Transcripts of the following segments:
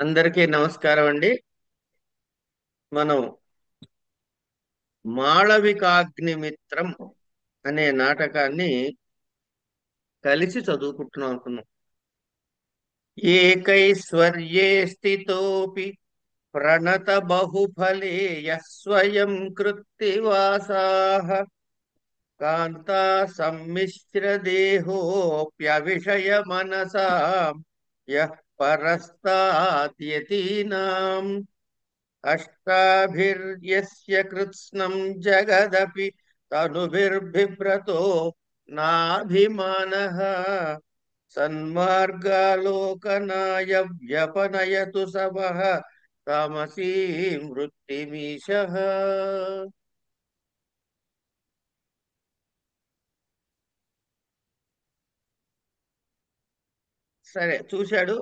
అందరికీ నమస్కారం అండి. మనం మాళవికాగ్నిమిత్రం అనే నాటకాన్ని కలిసి చదువుకుంటున్నాం అనుకున్నాం. ఏకైశ్వర్యే స్థితోపి ప్రణత బహుఫలే యః స్వయం కృత్తివాసాః కాంతా సమ్మిశ్ర దేహోప్యవిషయ మనసా యః పరస్తాద్యతీనాం అష్టాభిర్యస్య కృత్స్నం జగదపి తనుభిర్బిభ్రతో నాభిమానః సన్మార్గాలోకనాయ వ్యపనయతు సమః తామసీం వృత్తిమీశః. సరే చూశాడు.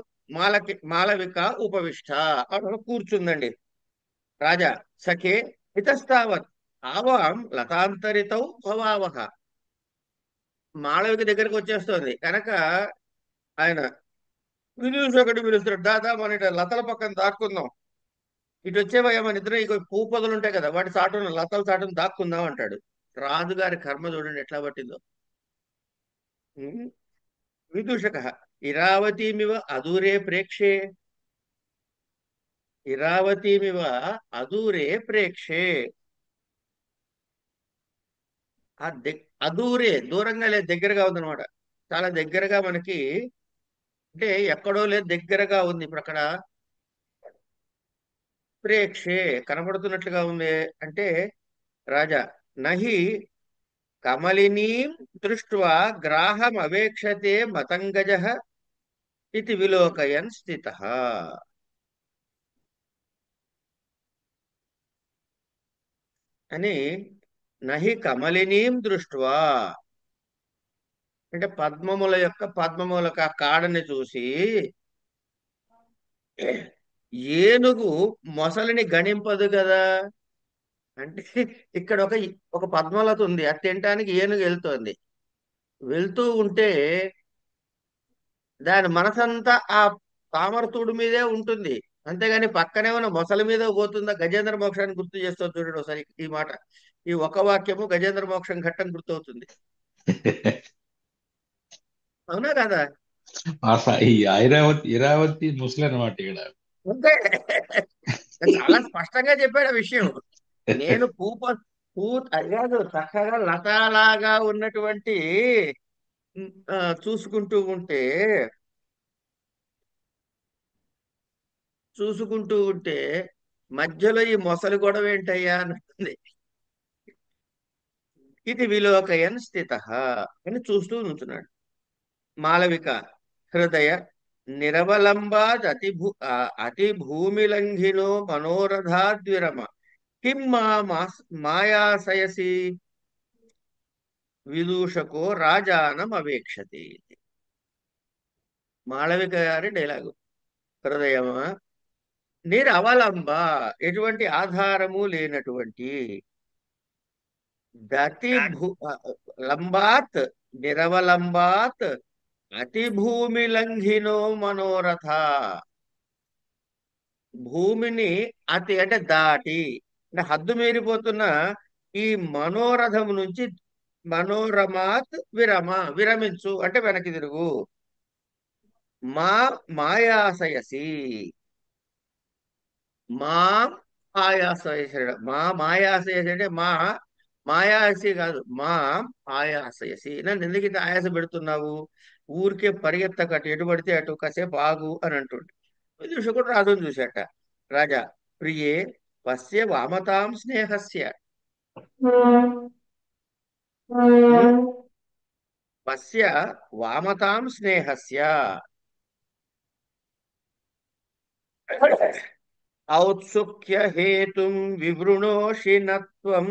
మాలవిక ఉపవిష్ట అక్కడ కూర్చుందండి. రాజా సఖే ఇతస్తావత్ ఆవాం లతాంతరితౌ భవావహ. మాళవిక దగ్గరకు వచ్చేస్తోంది కనుక ఆయన విదూషకుడు పిలుస్తాడు. దాదా మన ఇటు లతల పక్కన దాక్కుందాం. ఇటు వచ్చేవయ్యా మన ఇద్దరు ఇక పూ పొదలు ఉంటాయి కదా వాటి చాటున లతల చాటున దాక్కుందాం అంటాడు. రాజుగారి కర్మ చూడండి ఎట్లా పట్టిందో. విదూషక ఇరావతీమివ అదూరే ప్రేక్షే. ఇరావతీమివ అదూరే ప్రేక్షే. ఆ అదూరే దూరంగా లేదు, దగ్గరగా ఉందన్నమాట. చాలా దగ్గరగా మనకి, అంటే ఎక్కడో లేదు, దగ్గరగా ఉంది. ఇప్పుడు అక్కడ ప్రేక్షే కనబడుతున్నట్లుగా ఉంది. అంటే రాజా నహి కమలినీం దృష్ట్వా గ్రాహం అవేక్షతే మతంగజః ఇది విలోకయన్ స్థితః అని. నహి కమలినీం దృష్ట్వా అంటే పద్మముల యొక్క పద్మములకు ఆ కాడని చూసి ఏనుగు మొసలిని గణింపదు కదా. అంటే ఇక్కడ ఒక పద్మలత ఉంది, అది తినటానికి ఏనుగు వెళ్తోంది. వెళ్తూ ఉంటే దాని మనసంతా ఆ తామరతూడు మీదే ఉంటుంది. అంతేగాని పక్కనే ఉన్న మొసలి మీద పోతుందా. గజేంద్ర మోక్షాన్ని గుర్తు చేస్తుంది చూడండి ఒకసారి ఈ మాట. ఈ ఒక వాక్యము గజేంద్ర మోక్షం ఘట్టం గుర్తవుతుంది. అవునా కదా. ఈ ఐరావతి ముసలి అనమాట ఇక్కడ. అంతే. చాలా స్పష్టంగా చెప్పాడు ఆ విషయం. నేను పూ అయ్యాదు చక్కగా లతాలాగా ఉన్నటువంటి చూసుకుంటూ ఉంటే చూసుకుంటూ ఉంటే మధ్యలో ఈ మొసలి గొడవ ఏంటయ్యా అంటుంది. ఇది విలోకయన్ స్థిత అని చూస్తూ ఉంటున్నాడు. మాళవిక హృదయ నిరవలంబాద్ అతి భూమిలంఘినో మనోరథాద్విరమ కిం మాయాసయసి విదూషకో రాజానం అవేక్షతి. మాళవిక గారి డైలాగు. హృదయమా నిరవలంబ ఎటువంటి ఆధారము లేనటువంటి దతి భూ లంబాత్ నిరవలంబాత్ అతి భూమి లంఘినో మనోరథ. భూమిని అతి అంటే దాటి, అంటే హద్దు మీరిపోతున్న ఈ మనోరథము నుంచి మనోరమాత్ విరమించు అంటే వెనక్కి తిరుగు. మా మాయాసయసి మా ఆయాసయసి మాయాసయసి అంటే మాయాసి కాదు, ఆయాసయసి. నన్ను ఎందుకు ఇంత ఆయాస పెడుతున్నావు, ఊరికే పరిగెత్తకట్టు ఎటు పడితే అటు కాసేపు ఆగు అని అంటుండే. విదూషకుడు రాజును చూశాట. రాజా ప్రియే పశ్య వామతాం స్నేహస్య. ఉమ్, పశ్య వామతాం స్నేహస్య ఔత్సుక్య హేతుం వివృణోషి నత్వం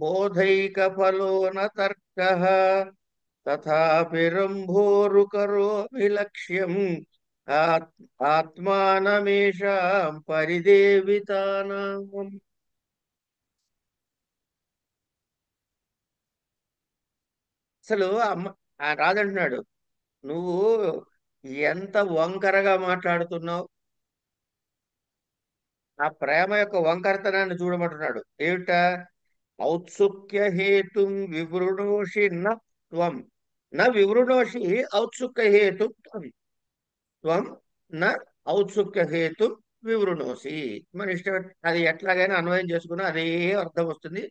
బోధైక ఫలో న తర్కః తథాపి రంభోరుకరోమి లక్ష్యం ఆత్ ఆత్మానమేషాం పరిదేవితానాం. అసలు ఆ రాజంటున్నాడు, నువ్వు ఎంత వంకరగా మాట్లాడుతున్నావు. ఆ ప్రేమ యొక్క వంకరతనాన్ని చూడమంటున్నాడు. ఏమిట? ఔత్సుక్య హేతుం వివృణోషి న త్వం. వివృణోషి ఔత్సుక్య హేతు త్వం. త్వం న ఔత్సుక్య హేతు వివృణోసి. మన ఇష్టం, అది ఎట్లాగైనా అన్వయం చేసుకున్నా అదే అర్థం వస్తుంది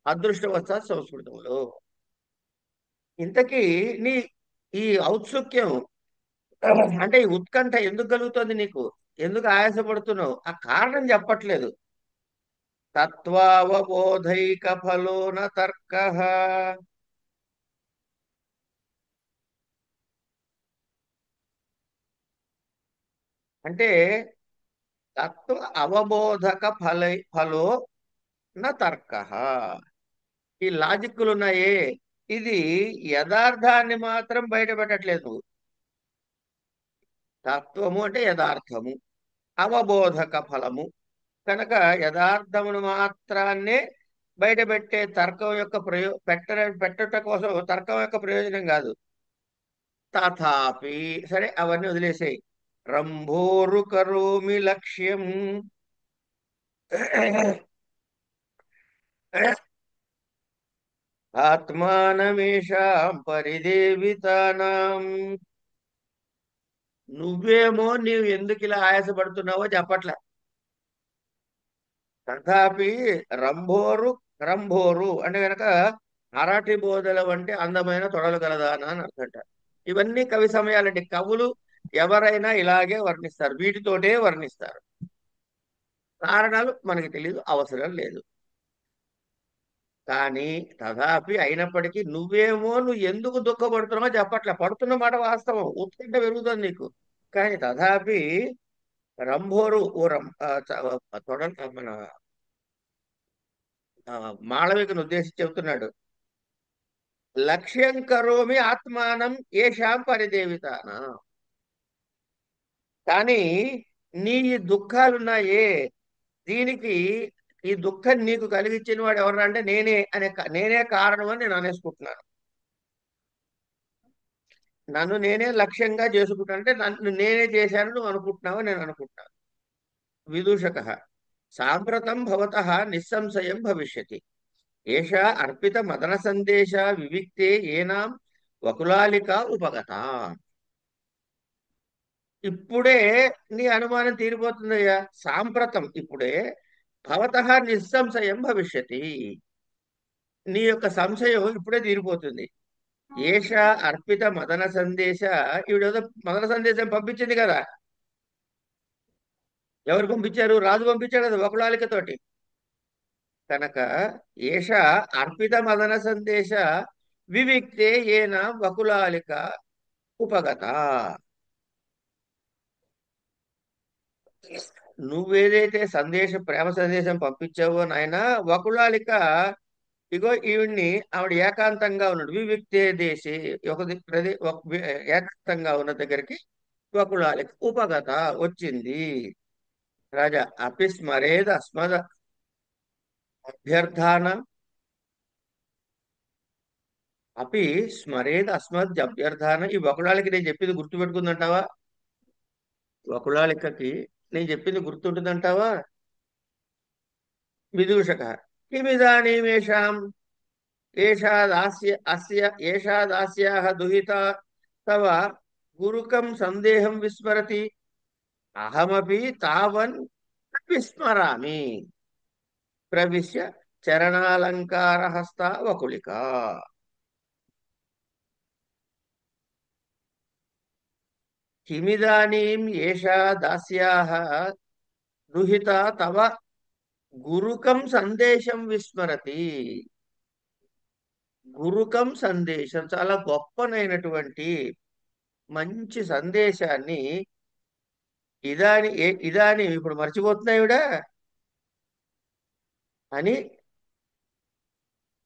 అదృష్టవశాత్ సంస్కృతంలో. ఇంతకీ నీ ఈ ఔత్సుక్యం అంటే ఈ ఉత్కంఠ ఎందుకు కలుగుతుంది నీకు? ఎందుకు ఆయాసపడుతున్నావు? ఆ కారణం చెప్పట్లేదు. తత్వావబోధైక ఫలో న తర్క. అంటే తత్వ అవబోధక ఫలో న తర్క. ఈ లాజిక్కులు ఉన్నాయే, ఇది యథార్థాన్ని మాత్రం బయట పెట్టట్లేదు. తత్వము అంటే యథార్థము, అవబోధక ఫలము కనుక యథార్థమును మాత్రాన్నే బయట పెట్టే తర్కం యొక్క పెట్టట కోసం తర్కం యొక్క ప్రయోజనం కాదు. తథాపి సరే, అవన్నీ వదిలేసాయి. రంభోరు కరోమి లక్ష్యం ఆత్మానమేషాం పరిదేవితానాం. నువ్వేమో నీవు ఎందుకు ఇలా ఆయాసపడుతున్నావో చెప్పట్లే. తథాపి రంభోరు, రంభోరు అంటే గనక అరటి బోధల వంటి అందమైన తొడలు గలదానా అని అర్థంట. ఇవన్నీ కవి సమయాలండి. కవులు ఎవరైనా ఇలాగే వర్ణిస్తారు, వీటితోటే వర్ణిస్తారు. కారణాలు మనకి తెలియదు, అవసరం లేదు. కానీ తథాపి అయినప్పటికీ నువ్వు ఎందుకు దుఃఖపడుతున్నావో చెప్పట్లే. పడుతున్న మాట వాస్తవం, ఉత్కంఠ పెరుగుతుంది నీకు. కానీ తథాపి రంభోరు ఓ తొడ మన మాళవికను ఉద్దేశించి చెబుతున్నాడు. లక్ష్యం కరోమి ఆత్మానం ఏషాం పరిదేవితాన. కానీ నీ ఈ దుఃఖాలున్నాయే, దీనికి ఈ దుఃఖం నీకు కలిగించిన వాడు ఎవరు అంటే నేనే కారణం అని నేను అనేసుకుంటున్నాను. నన్ను నేనే లక్ష్యంగా చేసుకుంటాను అంటే నన్ను నేనే చేశాను నువ్వు అనుకుంటున్నావు నేను అనుకుంటున్నాను. విదూషక సాంప్రతం భవతః నిస్సంశయం భవిష్యతి. ఏషా అర్పిత మదన సందేశ వివిక్తే ఏనాం వకులాలిక ఉపగత. ఇప్పుడే నీ అనుమానం తీరిపోతుందయ్యా. సాంప్రతం ఇప్పుడే భవతః నిస్సంశయం భవిష్యతి. నీ యొక్క సంశయం ఇప్పుడే తీరిపోతుంది. ఏష అర్పిత మదన సందేశ. ఈవిడేదో మదన సందేశం పంపించింది కదా. ఎవరు పంపించారు? రాజు పంపించాడు కదా వకులాలికతోటి. కనుక ఏష అర్పిత మదన సందేశ వివిక్తే ఏన వకులాలిక ఉపగత. నువ్వేదైతే ప్రేమ సందేశం పంపించావో నాయన, వకులాలిక ఇగో ఈవిడ్ని, ఆవిడ ఏకాంతంగా ఉన్నాడు వివిక్తే దేశే, ఏకాంతంగా ఉన్న దగ్గరికి వకులాలిక ఉపగత వచ్చింది. రాజా అపి స్మరేద్ అస్మద్ అభ్యర్థాన. అపి స్మరేద్ అస్మద్ అభ్యర్థాన. ఈ వకులాలికి నేను చెప్పింది గుర్తుపెట్టుకుందంటావా? వకులాలికకి నేను చెప్పింది గుర్తుంటుందంటావా? విదూషక కిమిదానీమేషాం ఏషా దాస్య అస్య ఏషా దాస్యాః దుహితా తవ గురుకం సందేహం విస్మరతి. అహమపి తావన్ విస్మరామి. ప్రవిశ్య చరణాలంకారహస్త వకుళిక. కిమిదానీం ఏషా దాస్యాః దుహితా తవ గురుకం సందేశం విస్మరతి. గురుకం సందేశం చాలా గొప్పనైనటువంటి మంచి సందేశాన్ని ఇదాని ఇప్పుడు మర్చిపోతున్నాయివిడా అని.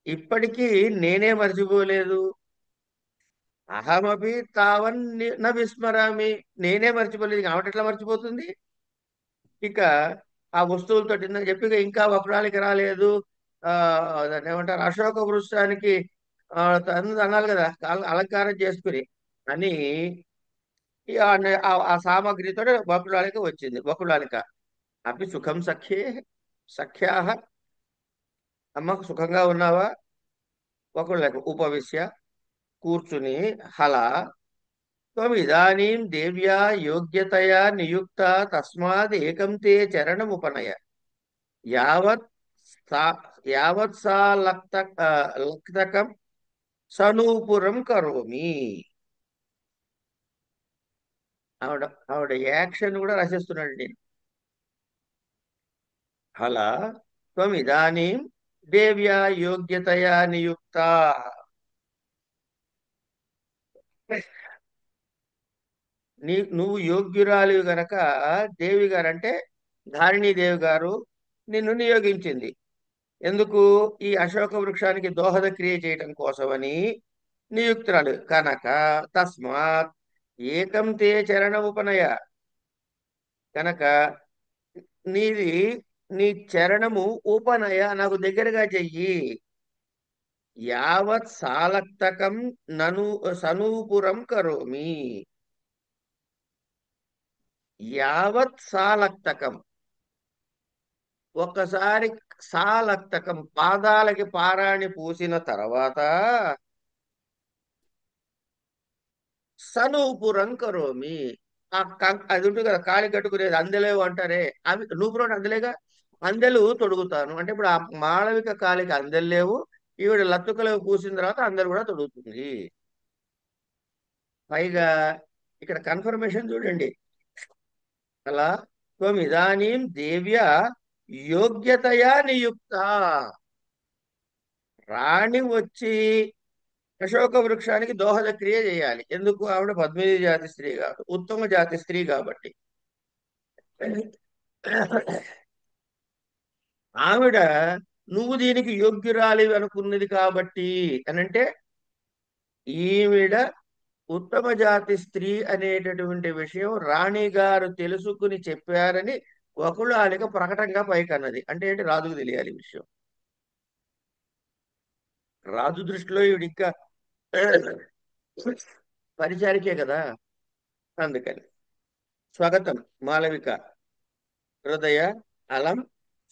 ఇప్పటికీ నేనే మర్చిపోలేదు. అహమపి తావన్ న విస్మరామి. నేనే మర్చిపోలేదు, ఆవిడ ఎట్లా మర్చిపోతుంది? ఇక ఆ వస్తువులతో ఇందాక చెప్పి ఇంకా వక్రాలకి రాలేదు. దాన్ని ఏమంటారు, అశోక వృక్షానికి అనాలి కదా, అలంకారం చేసుకుని అని ఈ ఆ సామాగ్రితో వకులాలిక వచ్చింది. వకులాలిక అపి సుఖం సఖ్యే సఖ్యాహ, అమ్మకు సుఖంగా ఉన్నావా? వకులాలిక ఉపవిశ్య, కూర్చుని, హల త్వమిదానీం దేవ్యా యోగ్యతయా నియుక్త తస్మాద్ ఏకం తే చరణముపనయ యావత్ సా యావత్ సా లక్తకం సనూపురం కరోమి. ఆవిడ ఆవిడ యాక్షన్ కూడా రచిస్తున్నాడు నేను. అలా త్వమిదానీం దేవ్యా యోగ్యతయా నియుక్త, నువ్వు యోగ్యురాలివి గనక దేవి గారు అంటే ధారిణీదేవి గారు నిన్ను నియోగించింది. ఎందుకు? ఈ అశోక వృక్షానికి దోహద క్రియ చేయటం కోసమని నియుక్తురాలు కనుక తస్మాత్ ఏకం తే చరణముపనయ, కనుక నీది నీ చరణము ఉపనయ నాకు దగ్గరగా చెయ్యి. యావత్ సాలక్తకం నను సనూపురం కరోమి. యావత్ సాలక్తకం, ఒక్కసారి సాలక్తకం పాదాలకి పారాణి పూసిన తర్వాత సనూపురం కరోమి. అది ఉంటుంది కదా కాలి కట్టుకునేది, అందలేవు అంటారే, అవి నూపురం అందలేగా, అందెలు తొడుగుతాను అంటే ఇప్పుడు ఆ మాళవిక కాలికి అందెలు లేవు, ఈవిడ లత్తుకలు పూసిన తర్వాత అందరు కూడా తొడుగుతుంది. పైగా ఇక్కడ కన్ఫర్మేషన్ చూడండి. అలా త్వమిదానీం దేవ్య యోగ్యతయా నియుక్త, రాణి వచ్చి అశోక వృక్షానికి దోహద క్రియ చేయాలి. ఎందుకు? ఆవిడ పద్మిని జాతి స్త్రీ కాదు, ఉత్తమ జాతి స్త్రీ కాబట్టి. ఆవిడ నువ్వు దీనికి యోగ్యురాలి అనుకున్నది కాబట్టి అనంటే, ఈవిడ ఉత్తమ జాతి స్త్రీ అనేటటువంటి విషయం రాణి గారు తెలుసుకుని చెప్పారని వకులాలిక ప్రకటంగా పైకన్నది. అంటే ఏంటి? రాజుకు తెలియాలి ఈ విషయం. రాజు దృష్టిలో ఈవిడ ఇంకా పరిచారికే కదా. అందుకని స్వాగతం మాలవిక హృదయ అలం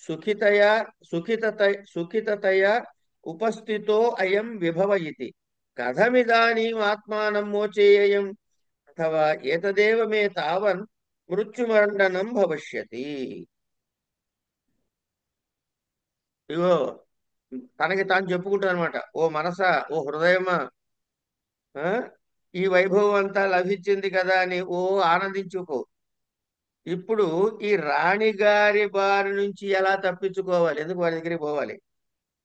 సుఖితయా సుఖితతయా ఉపస్థితో అయం విభవ ఇతి కథమిదానీం ఆత్మానం మోచేయం అథవా ఏతదేవ మే తావన్ మృత్యుమండనం భవిష్యతి. ఇగో తనకి తాను చెప్పుకుంటాను అనమాట. ఓ మనసా, ఓ హృదయమా, ఆ, ఈ వైభవం అంతా లభించింది కదా అని ఓ ఆనందించుకో. ఇప్పుడు ఈ రాణి గారి బారి నుంచి ఎలా తప్పించుకోవాలి? ఎందుకు వారి దగ్గరికి పోవాలి?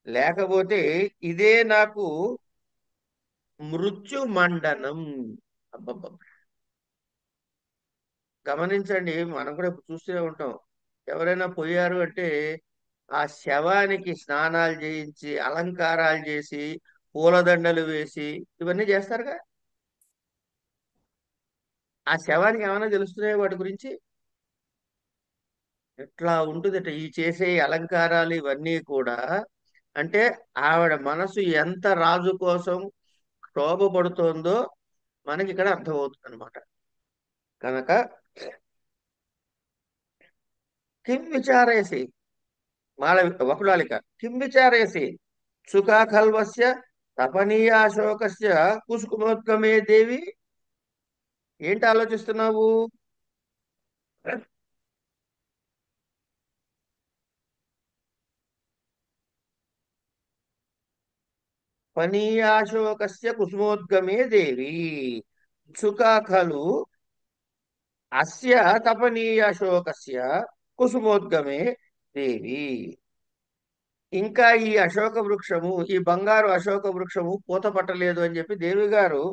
లేకపోతే ఇదే నాకు మృత్యు మండనం. అబ్బబ్బ, గమనించండి, మనం కూడా ఇప్పుడు చూస్తూనే ఉంటాం. ఎవరైనా పోయారు అంటే ఆ శవానికి స్నానాలు చేయించి అలంకారాలు చేసి పూలదండలు వేసి ఇవన్నీ చేస్తారుగా. ఆ శవానికి ఏమైనా తెలుస్తున్నాయి వాటి గురించి? ఎట్లా ఉంటుందట ఈ చేసే అలంకారాలు ఇవన్నీ కూడా. అంటే ఆవిడ మనసు ఎంత రాజు కోసం క్షోభపడుతోందో మనకి ఇక్కడ అర్థమవుతుంది అనమాట. కనుక కిం విచారయసి, వకులాలిక కిం విచారయసి సుఖాఖల్వస్య తపనీయాశోకస్య కుసుకుమోద్గమే దేవి. ఏంటి ఆలోచిస్తున్నావు? పనీయాశోకస్య కుసుమోద్గమే దేవి సుఖా ఖలు అస్య తపనీయాశోకస్య కుసుమోద్గమే దేవి. ఇంకా ఈ అశోక వృక్షము, ఈ బంగారు అశోక వృక్షము పూత పట్టలేదు అని చెప్పి దేవి గారు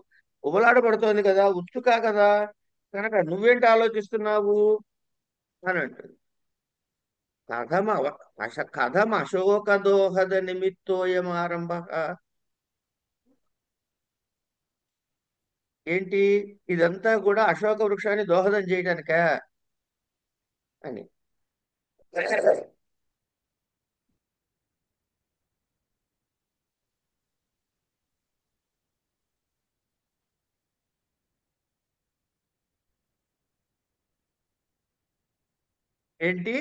ఉబలాట పడుతోంది కదా, ఉత్సుకా కదా. కనుక నువ్వేంటి ఆలోచిస్తున్నావు అని అంటుంది. కథమ కథం అశోక దోహద నిమిత్తోయం ఆరంభ. ఏంటి? ఇదంతా కూడా అశోక వృక్షాన్ని దోహదం చేయడానికా అని. ఏంటి,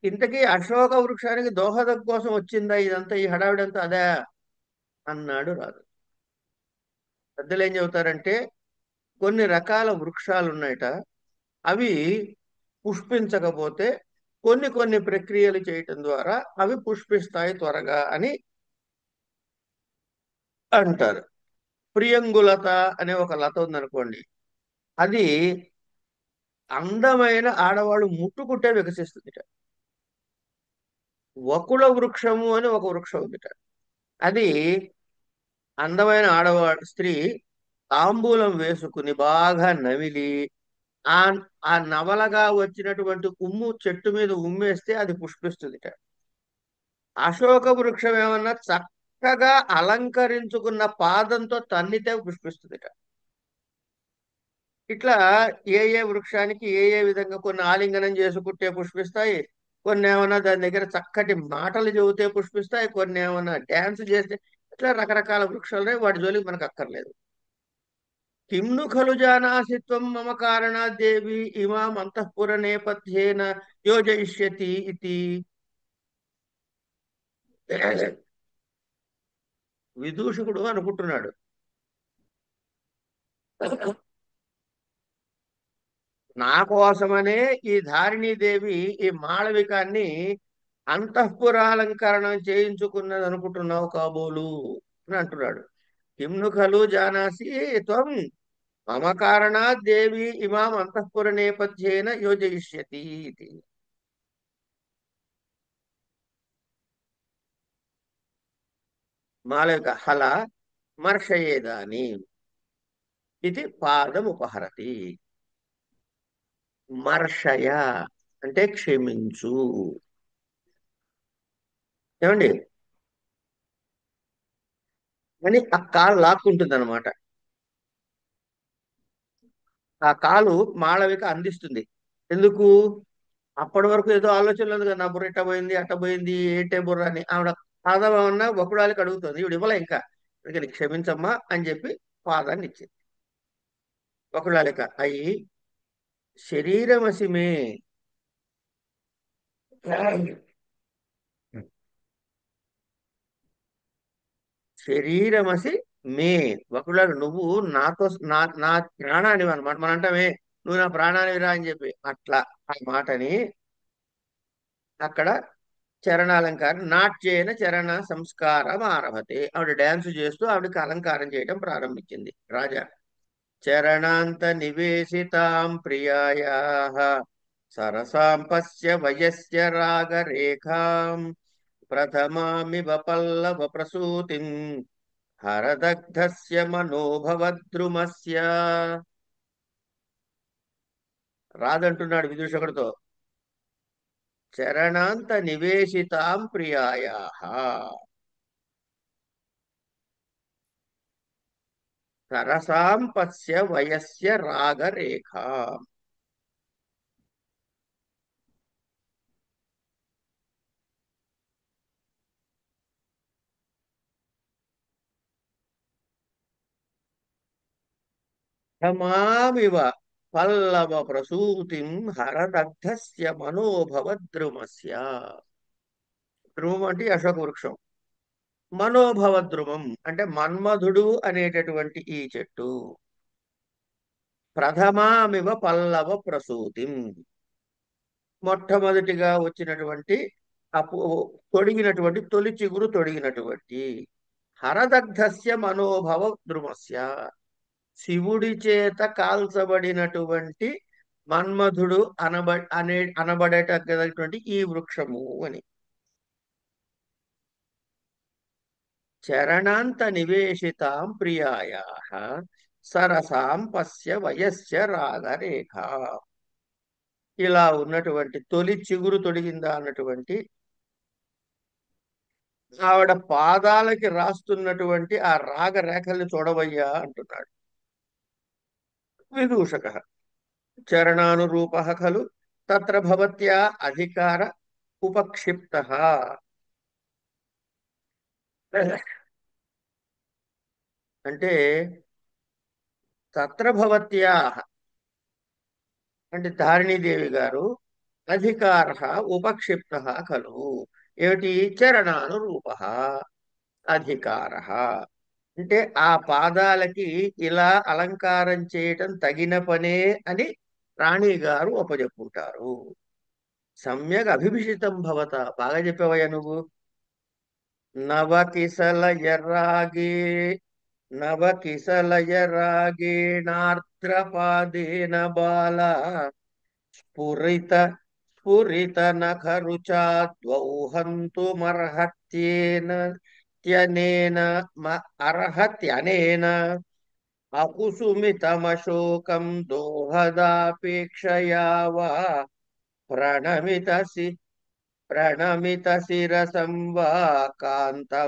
ఇంతకీ అశోక వృక్షానికి దోహదం కోసం వచ్చిందా ఇదంతా, ఈ హడావిడంతా అదే అన్నాడు రాజు. పెద్దలు ఏం చెబుతారంటే, కొన్ని రకాల వృక్షాలు ఉన్నాయట, అవి పుష్పించకపోతే కొన్ని కొన్ని ప్రక్రియలు చేయటం ద్వారా అవి పుష్పిస్తాయి త్వరగా అని అంటారు. ప్రియంగులత అనే ఒక లత ఉందనుకోండి, అది అందమైన ఆడవాళ్ళు ముట్టుకుంటే వికసిస్తుందిట. వకుళ వృక్షము అని ఒక వృక్షం ఉందిట. అది అందమైన ఆడవాడు స్త్రీ తాంబూలం వేసుకుని బాగా నమిలి ఆ ఆ నవలగా వచ్చినటువంటి ఉమ్ము చెట్టు మీద ఉమ్మేస్తే అది పుష్పిస్తుందిట. అశోక వృక్షం ఏమన్నా చక్కగా అలంకరించుకున్న పాదంతో తన్నితే పుష్పిస్తుందిట. ఇట్లా ఏ ఏ వృక్షానికి ఏ ఏ విధంగా, కొన్ని ఆలింగనం చేసుకుంటే పుష్పిస్తాయి, కొన్ని ఏమన్నా దాని దగ్గర చక్కటి మాటలు చెబితే పుష్పిస్తాయి, కొన్ని ఏమన్నా డ్యాన్స్ చేస్తే, ఇట్లా రకరకాల వృక్షాలు వాటి జోలికి మనకు అక్కర్లేదు. కిమ్ను ఖలు జానాసి త్వం మమ కారణాదేవి ఇమాం అంతఃపుర నేపథ్యేన యోజయిష్యతి ఇతి. విదూషకుడు అనుకుంటున్నాడు, నా కోసమనే ఈ ధారిణీదేవి ఈ మాళవికాన్ని అంతఃపురాలంకరణం చేయించుకున్నది అనుకుంటున్నావు కాబోలు అని అంటున్నాడు. కిమ్ను ఖలు జానాసి త్వం మమ కారణాత్ దేవి ఇమాం అంతఃపుర నేపథ్యేన యోజయిష్యతి ఇది. మాళవిక హల మర్షయేదాని ఇది పాదముపహరతి. మర్షయ అంటే క్షమించు. ఏమండి, అని ఆ కాలు లాక్కుంటుంది అనమాట. ఆ కాలు మాళవిక అందిస్తుంది. ఎందుకు? అప్పటి వరకు ఏదో ఆలోచన లేదు కదా, నా బుర్ర ఇట్ట పోయింది అట్ట పోయింది ఏంటే బుర్ర అని ఆవిడ పాదం ఏమన్నా వకుడాలకి అడుగుతుంది, ఇవిడు ఇవ్వలే ఇంకా. అందుకని క్షమించమ్మా అని చెప్పి పాదాన్ని ఇచ్చింది. వకుడాలిక అయి శరీరమసిమే, శరీరమసి మే, వకుడాలు నువ్వు నాతో, నా ప్రాణానివి అనమాట. మనం అంటామే నువ్వు నా ప్రాణానివిరా అని చెప్పి, అట్లా ఆ మాటని అక్కడ చరణాలంకారం నాట్యేన చరణ సంస్కారం ఆరభతే. ఆవిడ డ్యాన్స్ చేస్తూ ఆవిడకి అలంకారం చేయడం ప్రారంభించింది. రాజా చరణాంత నివేశితాం ప్రియాయా సరసాం పశ్య వయస్య రాగరేఖాం ప్రథమామివ పల్లవ ప్రసూతిం హరదగ్ధస్య మనోభవద్రుమస్య. రాదంటున్నాడు విదూషకుడితో, చరణాంత నివేశితాం ప్రియాయా సరసాం పశ్య వయస్య రాగరేఖ. క్షమామివ పల్లవ ప్రసూతిం హరదగ్ధస్య మనోభవద్రుమస్య. ద్రుమం అంటే అశోక వృక్షం, మనోభవద్రుమం అంటే మన్మధుడు అనేటటువంటి ఈ చెట్టు. ప్రథమామివ పల్లవ ప్రసూతిం, మొట్టమొదటిగా వచ్చినటువంటి తొడిగినటువంటి తొలి చిగురు తొడిగినటువంటి హరదగ్ధస్య మనోభవ ద్రుమస్య, శివుడి చేత కాల్చబడినటువంటి మన్మధుడు అనబడేటటువంటి ఈ వృక్షము అని. చరణాంత నివేశితాం ప్రియాయా సరసాం పశ్య వయస్య రాగరేఖ. ఇలా ఉన్నటువంటి తొలి చిగురు తొడిగిందా అన్నటువంటి ఆవిడ పాదాలకి రాస్తున్నటువంటి ఆ రాగరేఖల్ని చూడవయ్యా అంటున్నాడు విదూషక. చరణానురూప ఖలు తత్ర భవత్యా అధికార ఉపక్షిప్త. అంటే తత్ర భవత్యా అంటే ధారిణీదేవి గారు అధికార ఉపక్షిప్త ఖలు. ఏమిటి? చరణానురూప అధికార. అంటే ఆ పాదాలకి ఇలా అలంకారం చేయటం తగిన పనే అని రాణి గారు ఒప్పజెప్పుకుంటారు. సమ్యక్ అభిభిషితం భవత. బాగా చెప్పావయ్యా నువ్వు. నవకిసలయరాగే నవకిసలయరాగేణార్ద్రపాదేన బాల స్ఫురిత స్ఫురిత నఖరుచా ద్వౌ హంతుమర్హత్యేన త్యనేన అర్హత్యనేన అకుసుమితమశోకం దోహదాపేక్షయా వా ప్రణమిత ప్రణమిత శిరసం వా కాంతమార్ద్రాపరాధం.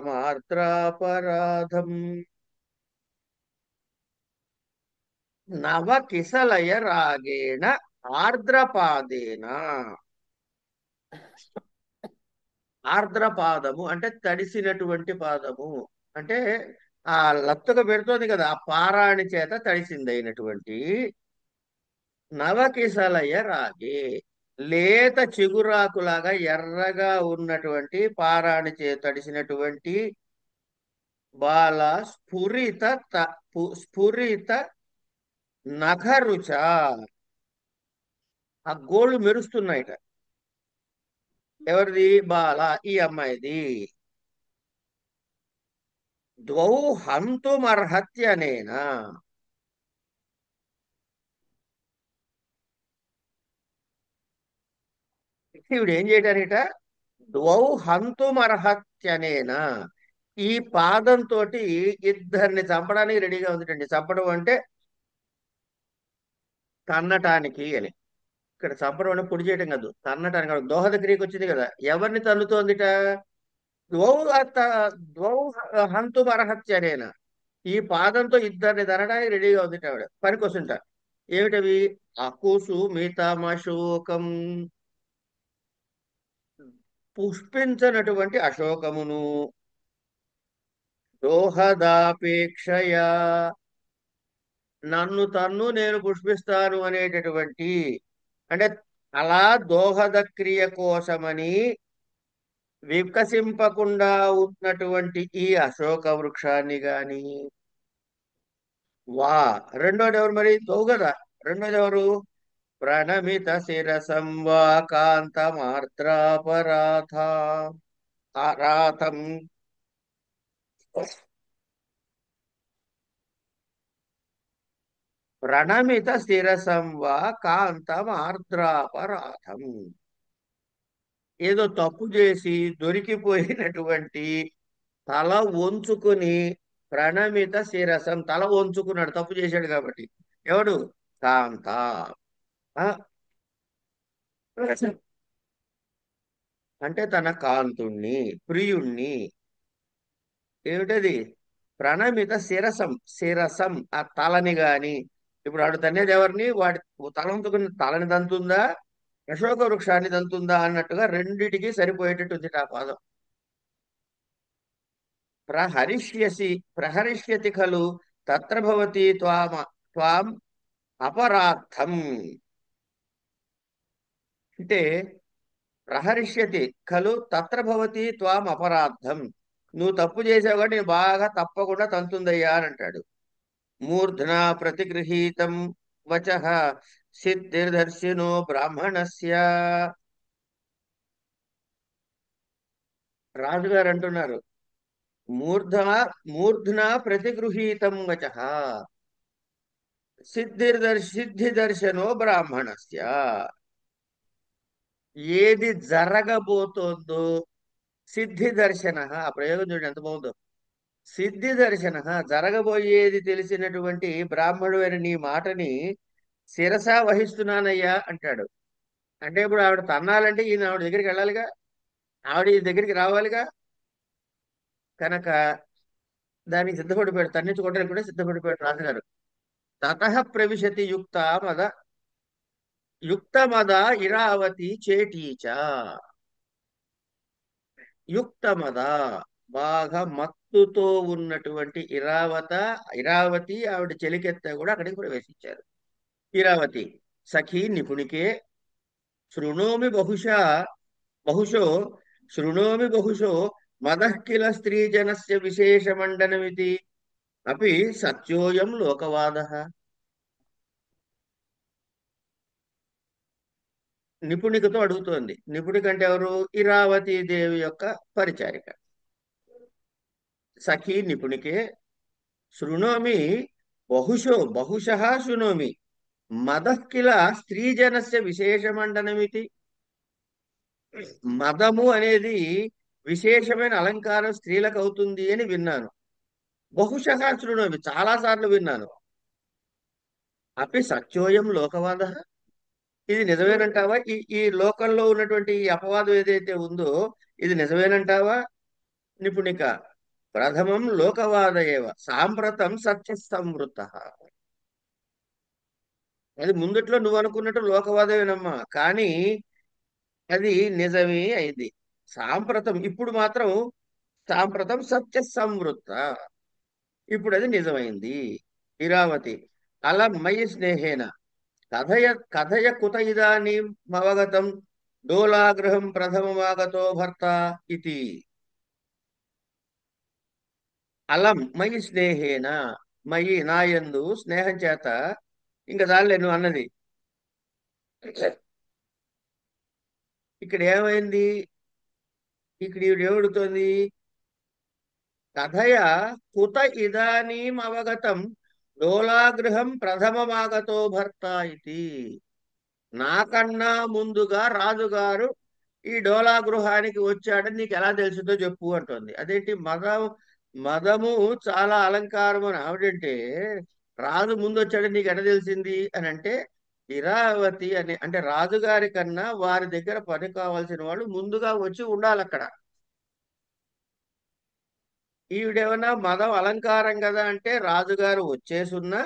నవ కిసలయ రాగేణ ఆర్ద్రపాదేన. ఆర్ద్రపాదము అంటే తడిసినటువంటి పాదము. అంటే ఆ లత్తుక పెడుతోంది కదా, ఆ పారాణి చేత తడిసిందైనటువంటి నవకిసలయ రాగే. లేత చిగురాకులాగా ఎర్రగా ఉన్నటువంటి పారాణి చేత తడిసినటువంటి బాల స్ఫురిత స్ఫురిత నఖరుచ. ఆ గోళ్ళు మెరుస్తున్నాయిట. ఎవరిది? బాల, ఈ అమ్మాయిది. ద్వౌ హంతుమర్హత్యనేనా. శివుడు ఏం చేయడానిట? ద్వౌ హంతుమర్హత్యనేనా. ఈ పాదంతో ఇద్దరిని చంపడానికి రెడీగా ఉందిటండి. చంపడం అంటే తన్నటానికి అని. ఇక్కడ చంపడం అంటే పొడి చేయడం కాదు, తన్నటానికి కాదు. దోహద క్రియకి వచ్చింది కదా, ఎవరిని తన్నుతోందిట? ద్వౌ ద్వౌ హంతుమర్హత్యనేనా. ఈ పాదంతో ఇద్దరిని తనడానికి రెడీగా ఉంది ఆవిడ. పనికొస్తుంట. ఏమిటవి? అకుసు మితమశోకం. పుష్పించనటువంటి అశోకమును. దోహదాపేక్షయ. నన్ను తన్ను నేను పుష్పిస్తాను అనేటటువంటి, అంటే అలా దోహద క్రియ కోసమని వికసింపకుండా ఉన్నటువంటి ఈ అశోక వృక్షాన్ని గాని. వా. రెండోది ఎవరు మరి? దోవు కదా. రెండోది ఎవరు? ప్రణమిత శిరసం వా కాంతమార్ద్రాపరాధ ఆరాధం. ప్రణమిత శిరసం వా కాంతమార్ద్రాపరాధం. ఏదో తప్పు చేసి దొరికిపోయినటువంటి తల వంచుకుని, ప్రణమిత శిరసం తల వంచుకున్నాడు తప్పు చేశాడు కాబట్టి. ఎవడు? కాంత. ఆ, అంటే తన కాంతుణ్ణి, ప్రియుణ్ణి. ఏమిటది? ప్రణమిత శిరసం. శిరసం ఆ తలని గాని. ఇప్పుడు ఆడు తన్నేది ఎవరిని? వాడి తలంతుకుని తలని దంతుందా, అశోక వృక్షాన్ని దంతుందా అన్నట్టుగా రెండిటికి సరిపోయేటట్టు ఉంది ఆ పాదం. ప్రహరిష్యసి ప్రహరిష్యతి ఖలు తత్ర భవతి త్వాం అపరార్థం. అంటే ప్రహరిష్యతి ఖలు తత్ర భవతి త్వాం అపరార్థం. నువ్వు తప్పు చేసావు కాబట్టి నేను బాగా తప్పకుండా తంతుందయ్యా అని అంటాడు. మూర్ధనా ప్రతిగృహీతం వచః సిద్ధిర్దర్శినో బ్రాహ్మణస్య. రాజుగారు అంటున్నారు, మూర్ధనా మూర్ధనా ప్రతిగృహీతం వచః సిద్ధిదర్శనో బ్రాహ్మణస్య. ఏది జరగబోతోందో సిద్ధి దర్శన. ఆ ప్రయోగం చూడండి ఎంత బాగుందో. సిద్ధి దర్శన, జరగబోయేది తెలిసినటువంటి బ్రాహ్మడు అని నీ మాటని శిరస వహిస్తున్నానయ్యా అంటాడు. అంటే ఇప్పుడు ఆవిడ తన్నాలంటే ఈయన ఆవిడ దగ్గరికి వెళ్ళాలిగా, ఆవిడ ఈ దగ్గరికి రావాలిగా. కనుక దానికి సిద్ధపడిపోయాడు, తన్నించుకోవడానికి కూడా సిద్ధపడిపోయాడు రాజుగారు. తతః ప్రవిశతి యుక్తమద ఇరావతి చేటీచ. యుక్తమద, బాగా మత్తుతో ఉన్నటువంటి ఇరావతి ఆవిడ చెలికెత్త కూడా అక్కడికి ప్రవేశించారు. ఇరావతి సఖీ నిపుణికే శృణోమి బహుశా బహుశో శృణోమి బహుశో మదః కిల స్త్రీజనస్య విశేషమండనమితి అపి సత్యోయం లోకవాదః. నిపుణికతో అడుగుతోంది. నిపుణిక అంటే ఎవరు? ఇరావతీ దేవి యొక్క పరిచారిక, సఖీ నిపుణికే. శృణోమి బహుశః శృణోమి మదః కిల స్త్రీజనస్య విశేషమండనమితి. మదము అనేది విశేషమైన అలంకారం స్త్రీలకు అవుతుంది అని విన్నాను. బహుశః శృణోమి, చాలా సార్లు విన్నాను. అపి సత్యోయం లోకవాద, ఇది నిజమేనంటావా? ఈ ఈ లోకంలో ఉన్నటువంటి ఈ అపవాదం ఏదైతే ఉందో ఇది నిజమేనంటావా? నిపుణిక ప్రథమం లోకవాద ఏవ సాంప్రతం సత్య సంవృత. అది ముందట్లో నువ్వు అనుకున్నట్టు లోకవాదమేనమ్మా, కానీ అది నిజమే అయింది. సాంప్రతం ఇప్పుడు మాత్రం సాంప్రతం సత్య సంవృత, ఇప్పుడు అది నిజమైంది. ఇరావతి అలం మయి స్నేహేన కథయ కథయ కుత ఇదానీం అవగతం డోలాగృహం ప్రథమమాగతో భర్త ఇది. అలం మయి స్నేహేన, మయి నాయందు స్నేహం చేత, ఇంకా చాలే నువ్వు అన్నది. ఇక్కడ ఏమైంది? ఇక్కడ ఈవిడ ఏమడుగుతోంది? కథయ కుత ఇదానీం అవగతం డోలాగృహం ప్రథమమాగతో భర్త ఇది. నాకన్నా ముందుగా రాజుగారు ఈ డోలా గృహానికి వచ్చాడని నీకు ఎలా తెలుసుదో చెప్పు అంటుంది. అదేంటి మదము చాలా అలంకారం అని ఆవిడంటే, రాజు ముందు వచ్చాడని నీకు ఎలా తెలిసింది అని అంటే, ఇరావతి అని అంటే రాజుగారి కన్నా వారి దగ్గర పని కావాల్సిన వాళ్ళు ముందుగా వచ్చి ఉండాలి అక్కడ. ఈవిడేమన్నా మదం అలంకారం కదా అంటే రాజుగారు వచ్చేసున్నా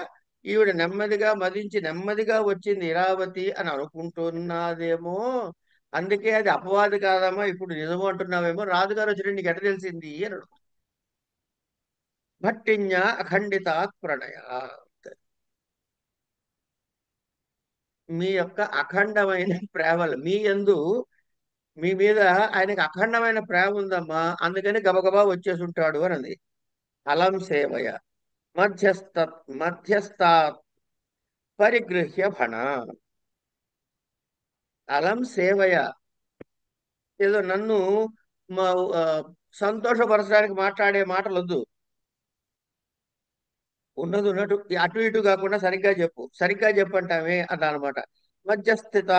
ఈవిడ నెమ్మదిగా మదించి నెమ్మదిగా వచ్చింది ఇరావతి అని అనుకుంటున్నదేమో. అందుకే అది అపవాది కాదమ్మా, ఇప్పుడు నిజము అంటున్నావేమో. రాజుగారు వచ్చిన నీకు ఎట తెలిసింది అని అడుగు. భట్టిన్య అఖండితాత్ ప్రణయ, మీ యొక్క అఖండమైన ప్రేమలు మీ యందు, మీ మీద ఆయనకి అఖండమైన ప్రేమ ఉందమ్మా, అందుకని గబగబా వచ్చేసి ఉంటాడు అన్నది. అలం సేవయ మధ్యస్థ మధ్యస్థా పరిగృహ్య భణ. అలం సేవయ, ఏదో నన్ను మా ఆ, సంతోషపరచడానికి మాట్లాడే మాటలు వద్దు. ఉన్నది ఉన్నట్టు అటు ఇటు కాకుండా సరిగ్గా చెప్పు, సరిగ్గా చెప్పంటామే అదనమాట. మధ్యస్థిత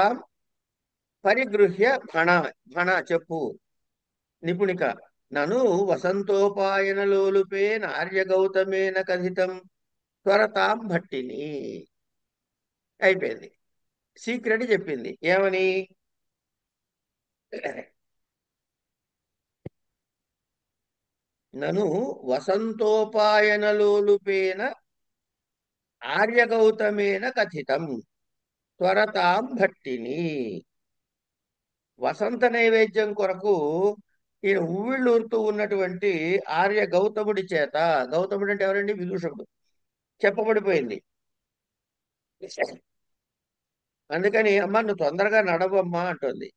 పరిగృహ్య భణ, భణ చెప్పు. నిపుణిక నను వసంతోపాయన లోలుపే నార్య గౌతమేన కథితం త్వరతాం భట్టిని. అయిపోయింది. సీక్రెట్ చెప్పింది. ఏమని? నను వసంతోపాయన లోలుపేన ఆర్యగౌతమేన కథితం త్వరతాం భట్టిని. వసంత నైవేద్యం కొరకు ఈయన ఉవ్విళ్ళూరుతూ ఉన్నటువంటి ఆర్య గౌతముడి చేత, గౌతముడు అంటే ఎవరండి? విదూషకుడు, చెప్పబడిపోయింది. అందుకని అమ్మ నువ్వు తొందరగా నడవమ్మా అంటుంది.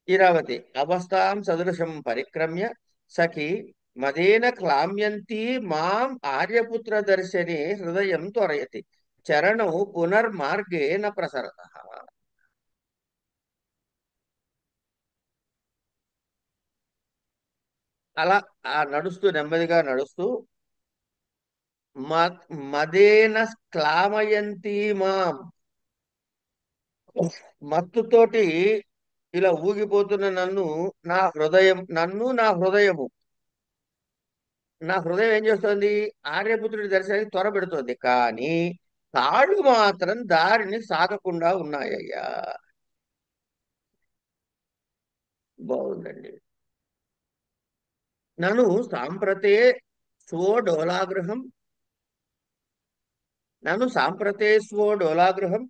ఇరావతి అవస్థాం సదృశం పరిక్రమ్య సఖి మదేన క్లామ్యంతి మాం ఆర్యపుత్ర దర్శనే హృదయం త్వరయతి చరణం పునర్మార్గే న ప్రసరత. అలా ఆ నడుస్తూ నెమ్మదిగా నడుస్తూ మదేన క్లామయంతి మాం, మత్తుతోటి ఇలా ఊగిపోతున్న నన్ను, నా హృదయము, నా హృదయం ఏం చేస్తోంది? ఆర్యపుత్రుడి దర్శనానికి త్వర పెడుతోంది, కానీ కాళ్ళు మాత్రం దారిని సాగకుండా ఉన్నాయ్యా. బాగుందండి. నన్ను సాంప్రతే స్వో డోలాగృహం, నన్ను సాంప్రతే స్వో డోలాగృహం.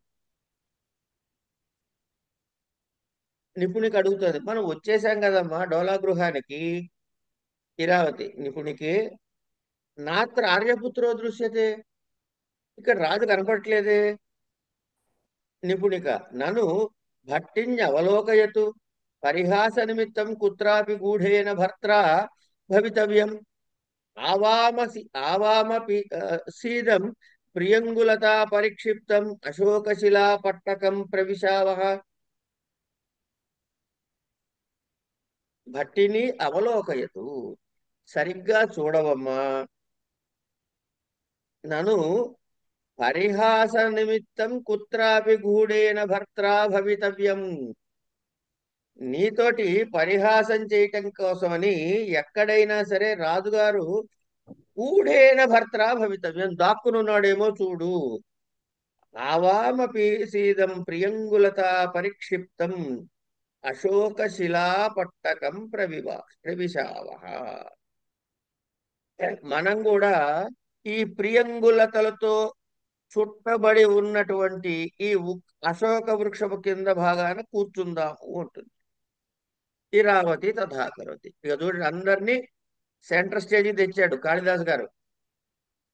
నిపుణికి అడుగుతుంది. మనం వచ్చేసాం కదమ్మా డోలా గృహానికి. ఇరావతి నిపుణికి నాత్ర ఆర్యపుత్రో దృశ్యతే, ఇక్కడ రాజు కనపడట్లేదే. నిపుణిక నన్ను భట్టిన్యవలోకయతు పరిహాస నిమిత్తం కుత్రాపి గూఢేన భర్త్రా భవితవ్యం ఆవామసి ఆవామపి సీదం ప్రియంగులతా పరిక్షిప్తం అశోకశిలా పట్టకం ప్రవిశావః. భట్టిని అవలోకయతు, సరిగ్గా చూడవమ్మా, నను పరిహాస నిమిత్తం కుత్రాపి గూఢేన భర్త్రా భవితవ్యం. నీతోటి పరిహాసం చేయటం కోసమని ఎక్కడైనా సరే రాజుగారు గూఢేన భర్త్రా భవితవ్యం, దాక్కునున్నాడేమో చూడు. ఆవామపి సీదం ప్రియంగులత పరిక్షిప్తం అశోకశిలాపట్టకం ప్రవిశావః. మనం కూడా ఈ ప్రియంగులతలతో చుట్టబడి ఉన్నటువంటి ఈ అశోక వృక్షపు కింద భాగాన కూర్చుందాము ఉంటుంది. ఇరావతి తథాకరవతి. ఇక చూడండి, అందరినీ సెంటర్ స్టేజ్కి తెచ్చాడు కాళిదాస్ గారు.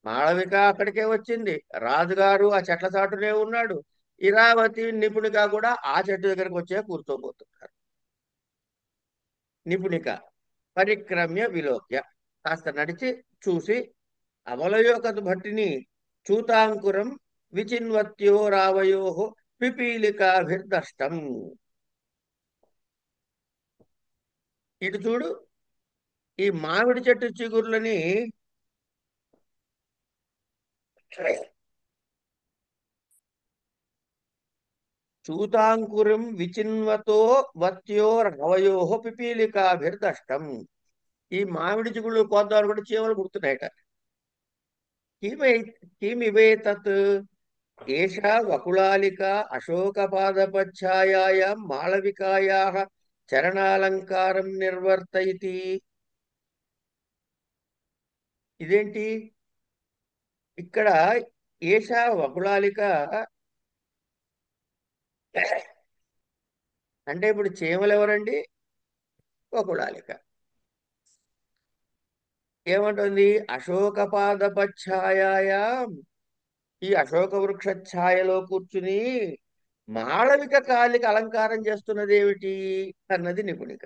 మాళవిక అక్కడికే వచ్చింది, రాజుగారు ఆ చెట్ల చాటునే ఉన్నాడు, ఇరావతి నిపుణిక కూడా ఆ చెట్టు దగ్గరకు వచ్చే కూర్చోబోతున్నారు. నిపుణిక పరిక్రమ్య విలోక్య, కాస్త నడిచి చూసి, అమలయోకతు భట్టిని చూతాంకురం విచిన్వత్యో రావయో పిపీలికాభిర్దష్టం. ఇటు చూడు, ఈ మామిడి చెట్టు చిగుర్లని చూతాంకురం విచిన్వతో వత్యో రవయో పిపీలికాభిర్దష్టం. ఈ మామిడి చిగుళ్ళు కోద్దాలు కూడా చీమలు కుడుతున్నాయట. కిమివే తత్ ఏషా వకుళాలిక అశోకపాదపఛాయాయాం మాళవికాయాః చరణాలంకారం నిర్వర్తయతి. ఇదేంటి ఇక్కడ ఏషా వకుళాలిక అంటే ఇప్పుడు చీమలు ఎవరండి? వకుళాలిక ఏమంటుంది? అశోకపాదపఛాయాయాం, ఈ అశోక వృక్ష ఛాయలో కూర్చుని మాళవిక కాలికి అలంకారం చేస్తున్నది ఏమిటి అన్నది నిపుణిక.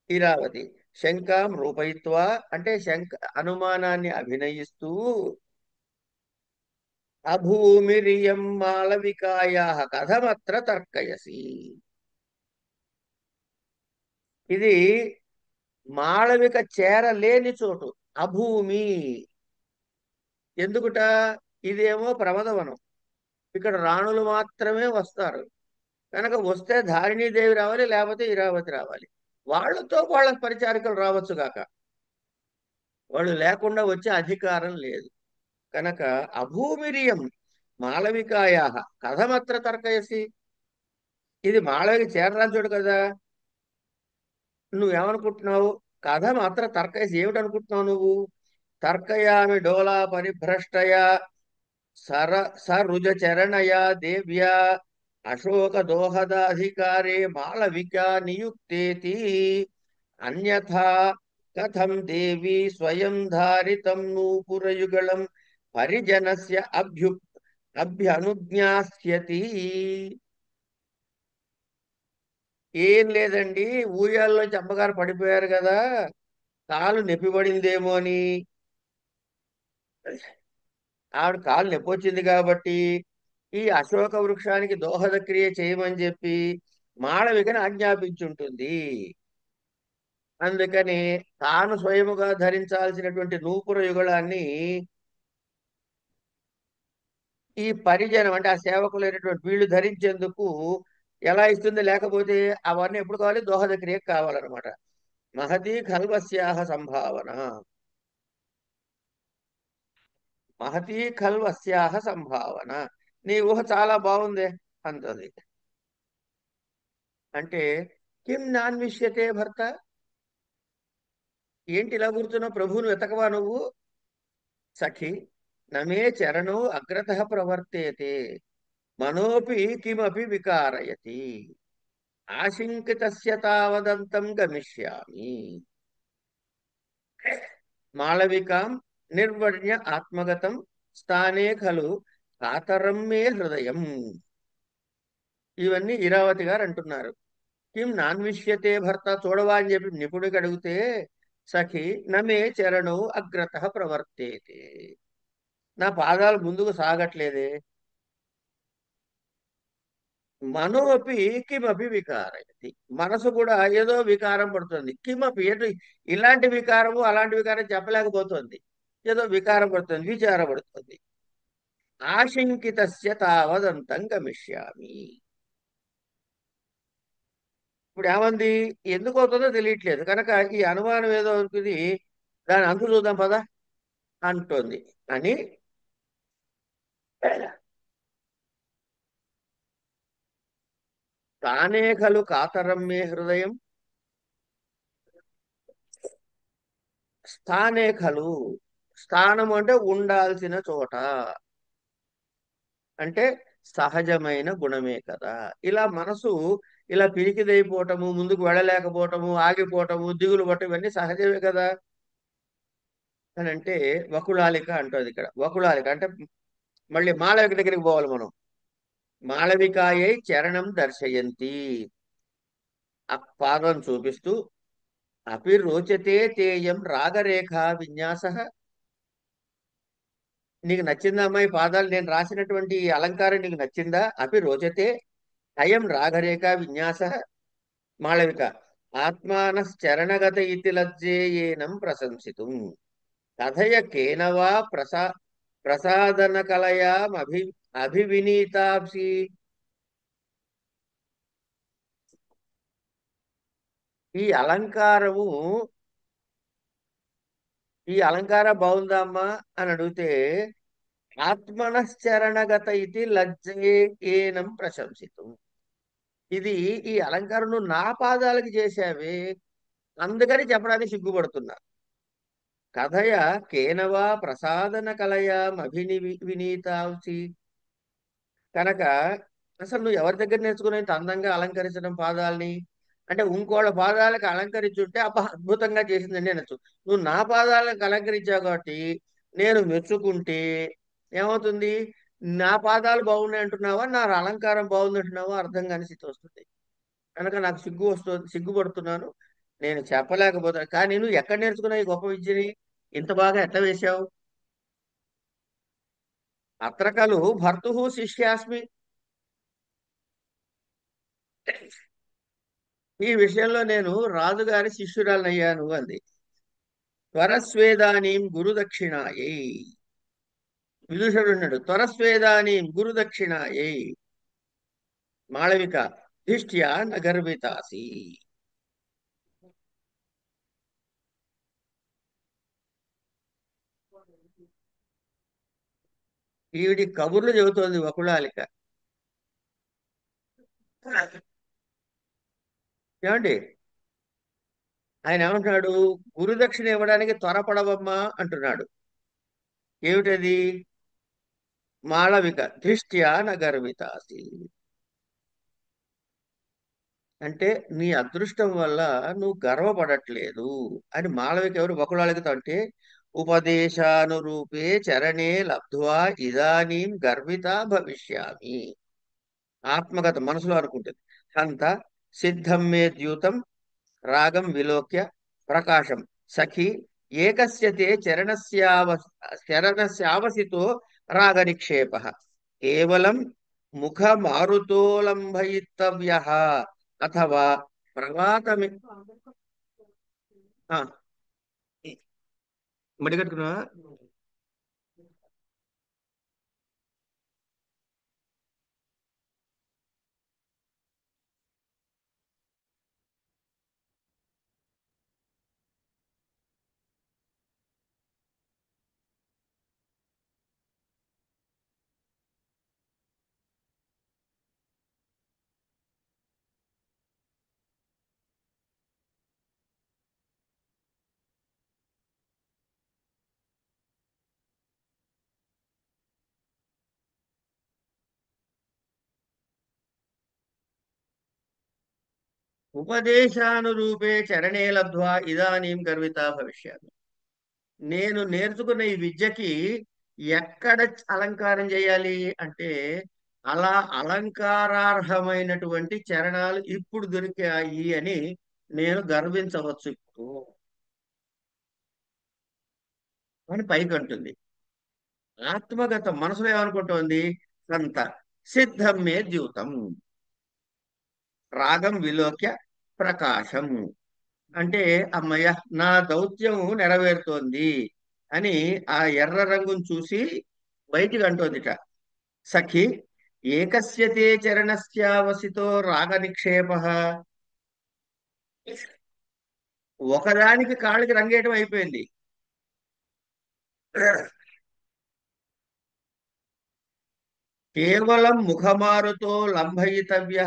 ఇరావతి శంకాం రూపయిత్వా, అంటే అనుమానాన్ని అభినయిస్తూ, అభూమిరియం మాళవికాయాః కథమత్ర తర్కయసి. ఇది మాళవిక చేరలేని చోటు, అభూమి. ఎందుకుట? ఇదేమో ప్రమదవనం, ఇక్కడ రాణులు మాత్రమే వస్తారు కనుక వస్తే ధారిణీదేవి రావాలి, లేకపోతే ఇరావతి రావాలి. వాళ్ళతో వాళ్ళ పరిచారికలు రావచ్చు గాక, వాళ్ళు లేకుండా వచ్చే అధికారం లేదు. కనుక అభూమిరియం మాళవికాయా కథమత్ర తర్కయసి, ఇది మాళవిక చేరరాని చోటు కదా, నువ్వేమనుకుంటున్నావు? కథమత్ర తర్కయసి ఏమిటనుకుంటున్నావు నువ్వు? తర్కయామి డోలా పరిభ్రష్టయా సరుజ చరణయా దేవ్యా అశోక దోహదాధికారే మాళవికా నియుక్తేతి అన్యథా కథం దేవి స్వయం ధారితం నూపురయుగళం పరిజనస్య అభ్యనుజ్ఞాస్యతి. ఏం లేదండి, ఊయల్లో అమ్మగారు పడిపోయారు కదా, కాలు నొప్పిపడిందేమో అని. ఆవిడ కాలు నొప్పి వచ్చింది కాబట్టి ఈ అశోక వృక్షానికి దోహద క్రియ చేయమని చెప్పి మాళవికని ఆజ్ఞాపించుంటుంది. అందుకని తాను స్వయముగా ధరించాల్సినటువంటి నూపుర యుగళాన్ని ఈ పరిజనం అంటే ఆ సేవకులైనటువంటి వీళ్ళు ధరించేందుకు ఎలా ఇస్తుంది? లేకపోతే అవన్నీ ఎప్పుడు కావాలి? దోహద క్రియకు కావాలన్నమాట. మహతీ ఖల్వస్యాహ సంభావన, మహతీ ఖల్వస్యాహ సంభావన. నీ ఊహ చాలా బాగుందే అంటది. అంటే కిం నాన్విష్యతే భర్త, ఏంటి ఇలా కూర్చున్నావు? ప్రభువును వెతకవా నువ్వు? సఖి నమే చరణో అగ్రతః ప్రవర్తేతే మనోపి కిమపి వికారయతి ఆశంకితస్య తావదంతం గమిష్యామి. మాళవికాం నిర్వర్ణ్య ఆత్మగతం స్థానే ఖలు కాతరం మే హృదయం. ఇవన్నీ ఇరావతి గారు అంటున్నారు. కిం నాన్విష్యతే భర్త చూడవా అని చెప్పి నిపుణుడికి అడిగితే సఖి నమే చరణో అగ్రత ప్రవర్తేతే, నా పాదాలు ముందుకు సాగట్లేదే. మనోపి కిమపి వికారయతి, మనసు కూడా ఏదో వికారం పడుతుంది. కిమపి ఎటు, ఇలాంటి వికారము అలాంటి వికారం చెప్పలేకపోతుంది, ఏదో వికారం పడుతుంది, విచారపడుతుంది. ఆశంకితస్య తావదంతం గమిష్యామి. ఇప్పుడు ఏమంది, ఎందుకు అవుతుందో తెలియట్లేదు కనుక ఈ అనుమానం ఏదో అవుతుంది, దాని అంతు చూద్దాం పదా అంటోంది అని. తానే ఖలు కాతరం మే హృదయం, స్థానే ఖలు, స్థానం అంటే ఉండాల్సిన చోట, అంటే సహజమైన గుణమే కదా. ఇలా మనసు ఇలా పిరికిదైపోవటము, ముందుకు వెళ్ళలేకపోవటము, ఆగిపోవటము, దిగులు పట్టడం ఇవన్నీ సహజమే కదా అని అంటే వకుళాలిక అంటుంది ఇక్కడ. వకుళాలిక అంటే మళ్ళీ మాళవిక దగ్గరికి పోవాలి మనం. మాళవికాయై చరణం దర్శయంతి, ఆ పాదం చూపిస్తూ అపి రోచతే తేయం రాగరేఖ విన్యాస, నీకు నచ్చిందా అమ్మాయి పాదాలు నేను రాసినటువంటి ఈ అలంకారం నీకు నచ్చిందా. అపి రోచతే అయం రాగరేఖ విన్యాస. మాళవిక ఆత్మానశ్చరణగత ఇతి లజ్జేయేనం ప్రశంసితుం కథయ కేనవా ప్రసాదన కలయామభి అభివినీతాంసి. ఈ అలంకారము, ఈ అలంకారం బాగుందమ్మా అని అడిగితే ఆత్మనశ్చరణగత ఇది లజ్జే ఏనం ప్రశంసితం, ఇది ఈ అలంకారం నువ్వు నా పాదాలకి చేశావే అందుకని చెప్పడానికి సిగ్గుపడుతున్నా. కథయ కేనవా ప్రసాదన కలయామభిని వినీతాంసి, కనుక అసలు నువ్వు ఎవరి దగ్గర నేర్చుకునే ఇంత అందంగా అలంకరించడం పాదాలని. అంటే ఇంకోళ్ళ పాదాలకు అలంకరించుంటే అబ్బా అద్భుతంగా చేసిందండి అనొచ్చు. నువ్వు నా పాదాలకు అలంకరించావు కాబట్టి నేను మెచ్చుకుంటే ఏమవుతుంది, నా పాదాలు బాగున్నాయి అంటున్నావా నా అలంకారం బాగుంది అంటున్నావా అర్థం కాని స్థితి వస్తుంది. కనుక నాకు సిగ్గు వస్తుంది, సిగ్గుపడుతున్నాను, నేను చెప్పలేకపోతాను. కానీ నువ్వు ఎక్కడ నేర్చుకున్నావు ఈ గొప్ప విద్యని, ఇంత బాగా ఎట్లా వేశావు. అత్ర ఖలు భర్తు శిష్యాస్మి, ఈ విషయంలో నేను రాజుగారి శిష్యురాలయ్యాను అంది. త్వరస్వేదానీం గురుదక్షిణాయై, విదూషకుడు ఉన్నాడు, త్వరస్వేదానీం గురుదక్షిణాయై. మాళవిక ధిష్ట్యా నగర్వితాసి, ఈవిడి కబుర్లు చెబుతోంది వకుళాలిక. ఏమండి, ఆయన ఏమంటున్నాడు, గురుదక్షిణ ఇవ్వడానికి త్వరపడవమ్మా అంటున్నాడు. ఏమిటది, మాళవిక ధిష్ట్యా నగర్వితాసి, అంటే నీ అదృష్టం వల్ల నువ్వు గర్వపడట్లేదు అని. మాళవిక ఎవరు, వకుళాలికతో అంటే ఉపదేశానురూపే చరణే లబ్ధ్వా ఇదానీం గర్విత భవిష్యామి, ఆత్మగత మనసులో అనుకుంటుంది. హంత సిద్ధం మే ద్యూతం రాగం విలోక్య ప్రకాశం సఖి ఏకస్య తే చరణస్యావసితో రాగ నిక్షేప కేవలం ముఖ మారుతోలంబయితవ్య అథవా ప్రవాతమి. ఆ, మడిగట్టుకున్నా. ఉపదేశానురూపే చరణే లబ్ధ్వా ఇదానీం గర్విత భవిష్యామి, నేను నేర్చుకున్న ఈ విద్యకి ఎక్కడ అలంకారం చేయాలి అంటే అలా అలంకారార్హమైనటువంటి చరణాలు ఇప్పుడు దొరికాయి అని నేను గర్వించవచ్చు ఇప్పుడు అని పైకి అంటుంది. ఆత్మగతం మనసులో ఏమనుకుంటోంది? సంత సిద్ధం మే ద్యూతం రాగం విలోక్య ప్రకాశం. అంటే అమ్మయ్య, నా దౌత్యం నెరవేరుతోంది అని ఆ ఎర్ర రంగును చూసి బయటికి అంటోందిట. సఖి ఏకస్యతే చరణస్యావసితో రాగ నిక్షేప, ఒకదానికి కాళ్ళకి రంగేయటం అయిపోయింది. కేవలం ముఖమారుతో లంఘయితవ్య,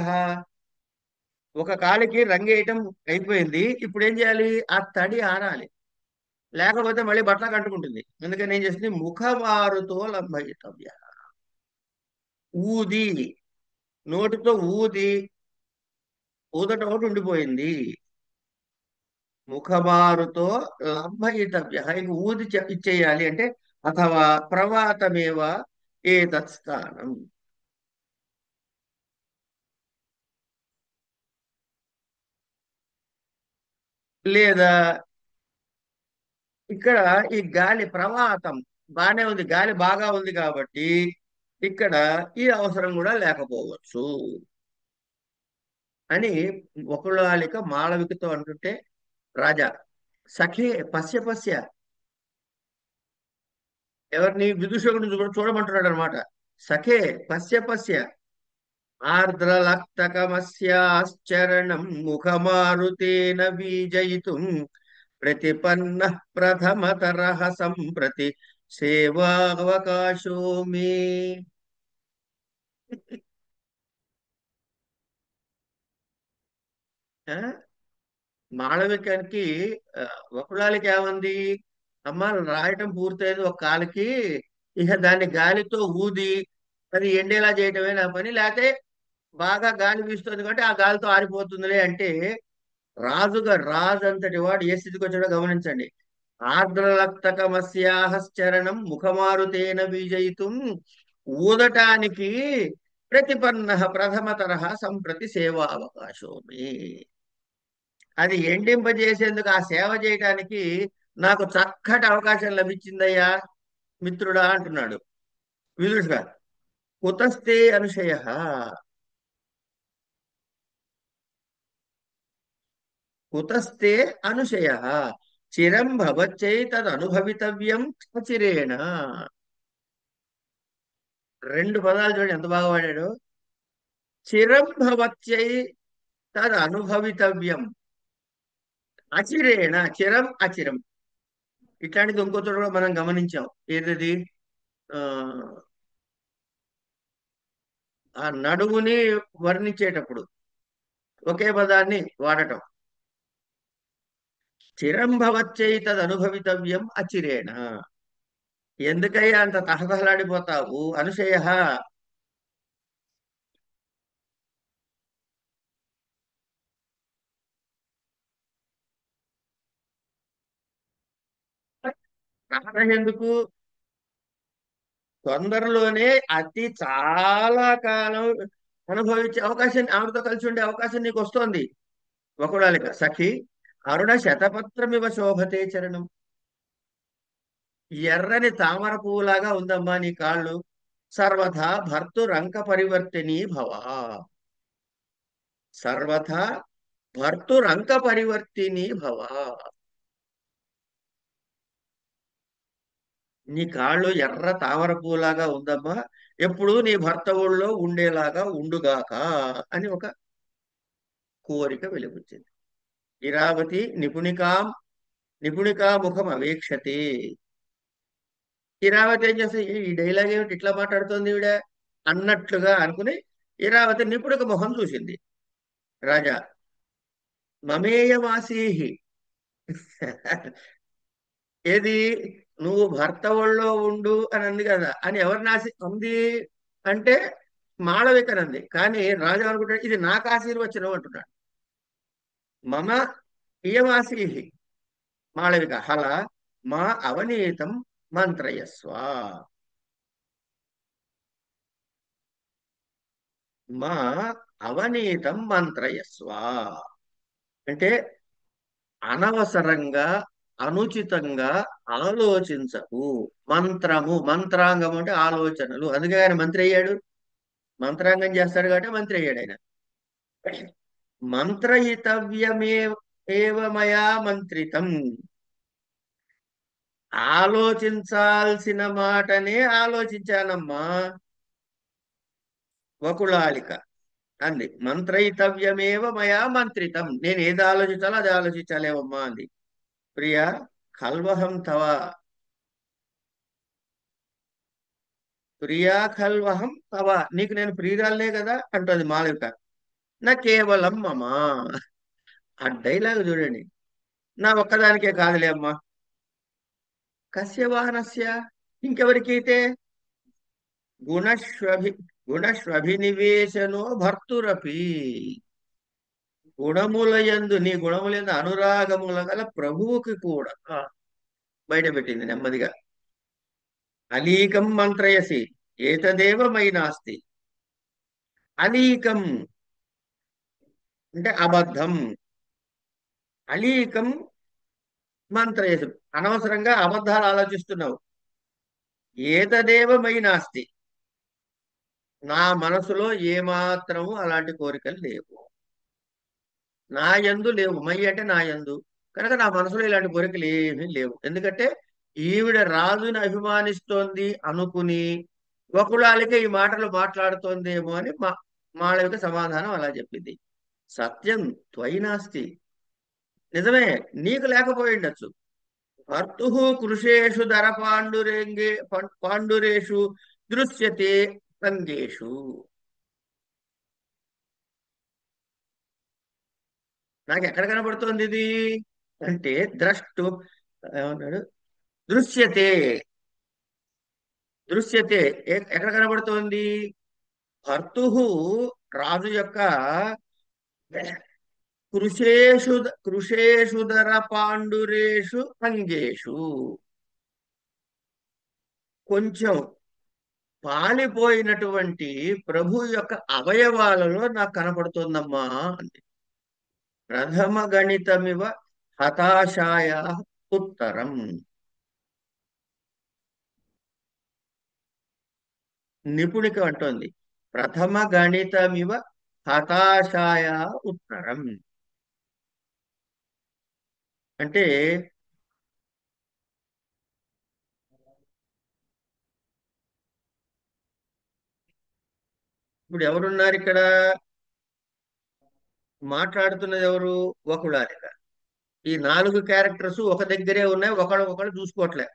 ఒక కాలికి రంగేయటం అయిపోయింది. ఇప్పుడు ఏం చేయాలి? ఆ తడి ఆరాలి, లేకపోతే మళ్ళీ బట్టలకు అంటుకుంటుంది. అందుకని ఏం చేస్తుంది? ముఖమారుతో లంఘయితవ్య, ఊది, నోటితో ఊది ఊదట ఒకటి ఉండిపోయింది. ముఖమారుతో లంఘయితవ్య, ఇంక ఊది ఇచ్చేయాలి అంటే అథవా ప్రవాతమేవ ఏతత్ స్థానం. లేదా ఇక్కడ ఈ గాలి ప్రవాతం బానే ఉంది, గాలి బాగా ఉంది కాబట్టి ఇక్కడ ఈ అవసరం కూడా లేకపోవచ్చు అని వకుళాలిక మాళవికతో అంటుంటే, రాజా సఖే పశ్య పశ్య, ఎవరిని? విదూషకుడిని చూడమంటున్నాడు అనమాట. సఖే పశ్య పశ్య ఆర్ద్రలక్తకమస్యాశ్చరణం ముఖమారుతేన బీజయితుం ప్రతిపన్న ప్రథమతరః సంప్రతి సేవావకాశో మే. ఆ? మాళవికానికి ఆ, వకుళాలకి ఏమంది? అమ్మ రాయటం పూర్తయింది ఒక కాలికి, ఇక దాన్ని గాలితో ఊది అది ఎండేలా చేయటమే నా పని, లేకపోతే బాగా గాలి వీస్తుంది కాబట్టి ఆ గాలితో ఆరిపోతుందిలే అంటే, రాజు అంతటి వాడు ఏ స్థితికి వచ్చాడో గమనించండి. ఆర్ద్రలక్తకమస్యాశ్చరణం ముఖమారుతేన బీజయితుం, ఊదటానికి ప్రతిపన్న ప్రథమ తరహా సంప్రతి సేవా అవకాశోమి. అది ఎండింపజేసేందుకు, ఆ సేవ చేయటానికి నాకు చక్కటి అవకాశం లభించిందయ్యా మిత్రుడా అంటున్నాడు విదుషుడు. కుతస్తే అనుశయ, కుతస్తే అనుశయ చిరం భవచ్చై తదనుభవితవ్యం చిరేణ. రెండు పదాలు చూడండి ఎంత బాగా వాడాడు. చిరం భవచ్చై తదనుభవితవ్యం, అచిరేణ, చిరం అచిరం. ఇట్లాంటిది ఇంకో చోట కూడా మనం గమనించాం. ఏదది? ఆ ఆ నడుముని వర్ణించేటప్పుడు ఒకే పదాన్ని వాడటం. చిరం భవచ్చై తదనుభవితవ్యం అచిరేణ. ఎందుకయ్యా అంత తహతహలాడిపోతావు అనుశయ? తహత ఎందుకు? తొందరలోనే అతి చాలా కాలం అనుభవించే అవకాశం, ఆవిడతో కలిసి ఉండే అవకాశం నీకు వస్తోంది. ఒకడాలిక సఖి అరుణ శతపత్రమివ శోభతే చరణం, ఎర్రని తామర పువ్వులాగా ఉందమ్మా నీ కాళ్ళు. సర్వథా భర్తురంక పరివర్తిని భవ, సర్వథా భర్తురంక పరివర్తిని భవ. నీ కాళ్ళు ఎర్ర తామర పువ్వులాగా ఉందమ్మా, ఎప్పుడు నీ భర్త ఒళ్ళో ఉండేలాగా ఉండుగాక అని ఒక కోరిక వెలుగుచ్చింది. ఇరావతి నిపుణికా ముఖం అవేక్షతే. ఇరావతి ఏం చేస్తే, ఈ డైలాగ్ ఏమిటి ఇట్లా మాట్లాడుతోంది ఈవిడ అన్నట్లుగా అనుకుని ఇరావతి నిపుణిక మొహం చూసింది. రాజా మమేయమాసీహి, ఏది? నువ్వు భర్త ఒళ్ళో ఉండు అని అంది కదా, అని ఎవరిని అంది అంటే మాళవికనంది. కానీ రాజు అనుకుంటాడు ఇది నాకు ఆశీర్వచనం అంటున్నాడు. మమ ఇయమాసీహి మాళవిక హల మా అవనీతం మంత్రయస్వ. మా అవనీతం మంత్రయస్వ. అంటే అనవసరంగా అనుచితంగా ఆలోచించకు. మంత్రము, మంత్రాంగం అంటే ఆలోచనలు, అందుకే ఆయన మంత్రి అయ్యాడు. మంత్రాంగం చేస్తాడు కాబట్టి మంత్రి అయ్యాడు ఆయన. మంత్రయితవ్యమే ఏవ మయా మంత్రితం. ఆలోచించాల్సిన మాటనే ఆలోచించానమ్మా వకుళాలిక అంది. మంత్రయితవ్యమేవ మయా మంత్రితం, నేను ఏది ఆలోచించాలో అది ఆలోచించాలేవమ్మా అంది. ప్రియా ఖల్వహం తవ, ప్రియా ఖల్వహం తవ, నీకు నేను ప్రియురాలనే కదా అంటుంది మాళవిక. నా కేవలం మమా. ఆ డైలాగ్ చూడండి. నా ఒక్కదానికే కాదులే అమ్మా. కస్య వాహనస్య, ఇంకెవరికైతే గుణశ్వభి గుణశ్వభినివేశనో భర్తురపి. గుణములయందు, నీ గుణములందు అనురాగముల గల ప్రభువుకి కూడా బయట పెట్టింది నెమ్మదిగా. అలీకం మంత్రయసి ఏతదేవ మయి నాస్తి. అలీకం అంటే అబద్ధం. అలీకం మంత్రయసి, అనవసరంగా అబద్ధాలు ఆలోచిస్తున్నావు. ఏతదేవ మయి నాస్తి, నా మనసులో ఏమాత్రము అలాంటి కోరికలు లేవు. నా యందు లేవు. మయి అంటే నా యందు. కనుక నా మనసులో ఇలాంటి కోరికలు ఏమీ లేవు. ఎందుకంటే ఈవిడ రాజుని అభిమానిస్తోంది అనుకుని వకుళాలిక ఈ మాటలు మాట్లాడుతోందేమో అని మాళవిక సమాధానం అలా చెప్పింది. సత్యం త్వయి నాస్తి, నిజమే, నీకు లేకపోయి ఉండొచ్చు. భర్తు కృషేషు ధర పాండురేషు దృశ్యతే రంగేషు. నాకు ఎక్కడ కనబడుతోంది ఇది అంటే, ద్రష్టు ఏమన్నాడు, దృశ్యతే. దృశ్యతే ఎక్కడ కనబడుతోంది? భర్తు, రాజు యొక్క కృషేషు పాండురేషు అంగేషు, కొంచెం పాలిపోయినటువంటి ప్రభు యొక్క అవయవాలలో నాకు కనపడుతోందమ్మా అంది. ప్రథమ గణితమివ హతాశాయ ఉత్తరం. నిపుణిక అంటోంది ప్రథమ గణితమివ హతాశాయ ఉత్తరం. అంటే ఇప్పుడు ఎవరున్నారు ఇక్కడ? మాట్లాడుతున్నది ఎవరు? వకుళాలిక. ఈ నాలుగు క్యారెక్టర్స్ ఒక దగ్గరే ఉన్నాయి, ఒకళ్ళు చూసుకోవట్లే.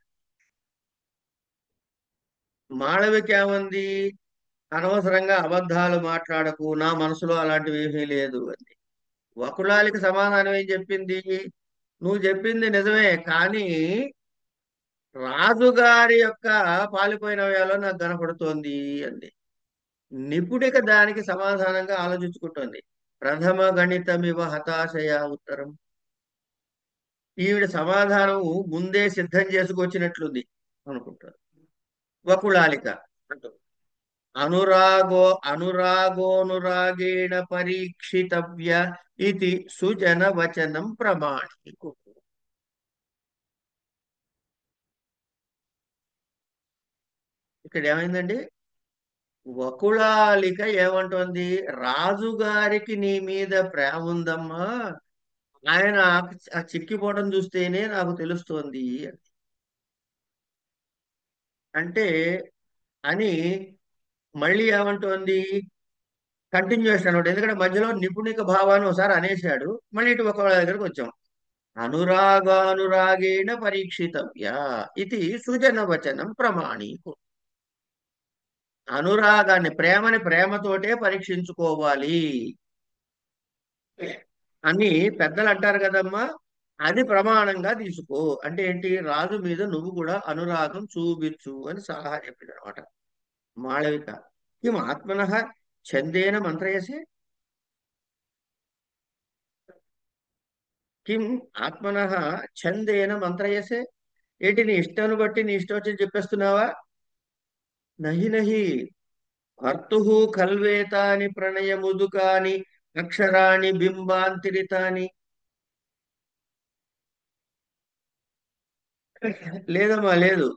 మాళవిక ఏమంది? అనవసరంగా అబద్ధాలు మాట్లాడకు, నా మనసులో అలాంటివి ఏమీ లేదు అని. వకుళాలిక సమాధానం ఏం చెప్పింది? నువ్వు చెప్పింది నిజమే, కానీ రాజుగారి యొక్క పాలిపోయిన వేళ నాకు కనపడుతోంది అంది. నిపుణిక దానికి సమాధానంగా ఆలోచించుకుంటోంది. ప్రథమ గణితమివ హతాశయ ఉత్తరం. ఈవిడ సమాధానం ముందే సిద్ధం చేసుకొచ్చినట్లుంది అనుకుంటారు. వకుళాలిక అంటుంది, అనురాగోనురాగేణ పరీక్షితవ్య ఇది సుజన వచనం ప్రమాణికు. ఇక్కడ ఏమైందండి? వకుళాలిక ఏమంటోంది? రాజుగారికి నీ మీద ప్రేమ ఉందమ్మా, ఆయన ఆ చిక్కిపోవడం చూస్తేనే నాకు తెలుస్తోంది అంటే అని మళ్ళీ ఏమంటోంది? కంటిన్యూషన్ అనమాట. ఎందుకంటే మధ్యలో నిపుణిక భావాన్ని ఒకసారి అనేశాడు, మళ్ళీ ఇటు ఒక దగ్గరకు వచ్చాం. అనురాగేణ పరీక్షితవ్య ఇది సుజన వచనం ప్రమాణికు. అనురాగాన్ని, ప్రేమని ప్రేమతోటే పరీక్షించుకోవాలి అని పెద్దలు అంటారు కదమ్మా. అది ప్రమాణంగా తీసుకో. అంటే ఏంటి? రాజు మీద నువ్వు కూడా అనురాగం చూపించు అని సలహా చెప్పింది అనమాట మాళవిక. కిం ఆత్మనః ఛందేన మంత్రయసి, కిం ఆత్మనః ఛందేన మంత్రయసే. ఏంటి నీ ఇష్టాన్ని బట్టి నీ ఇష్టం వచ్చి చెప్పేస్తున్నావా? నహి నహి, అర్తుః ఖల్వేతాని ప్రణయముదుకాని అక్షరాణి బింబాంతరితాని. లేదమ్మా, లేదు.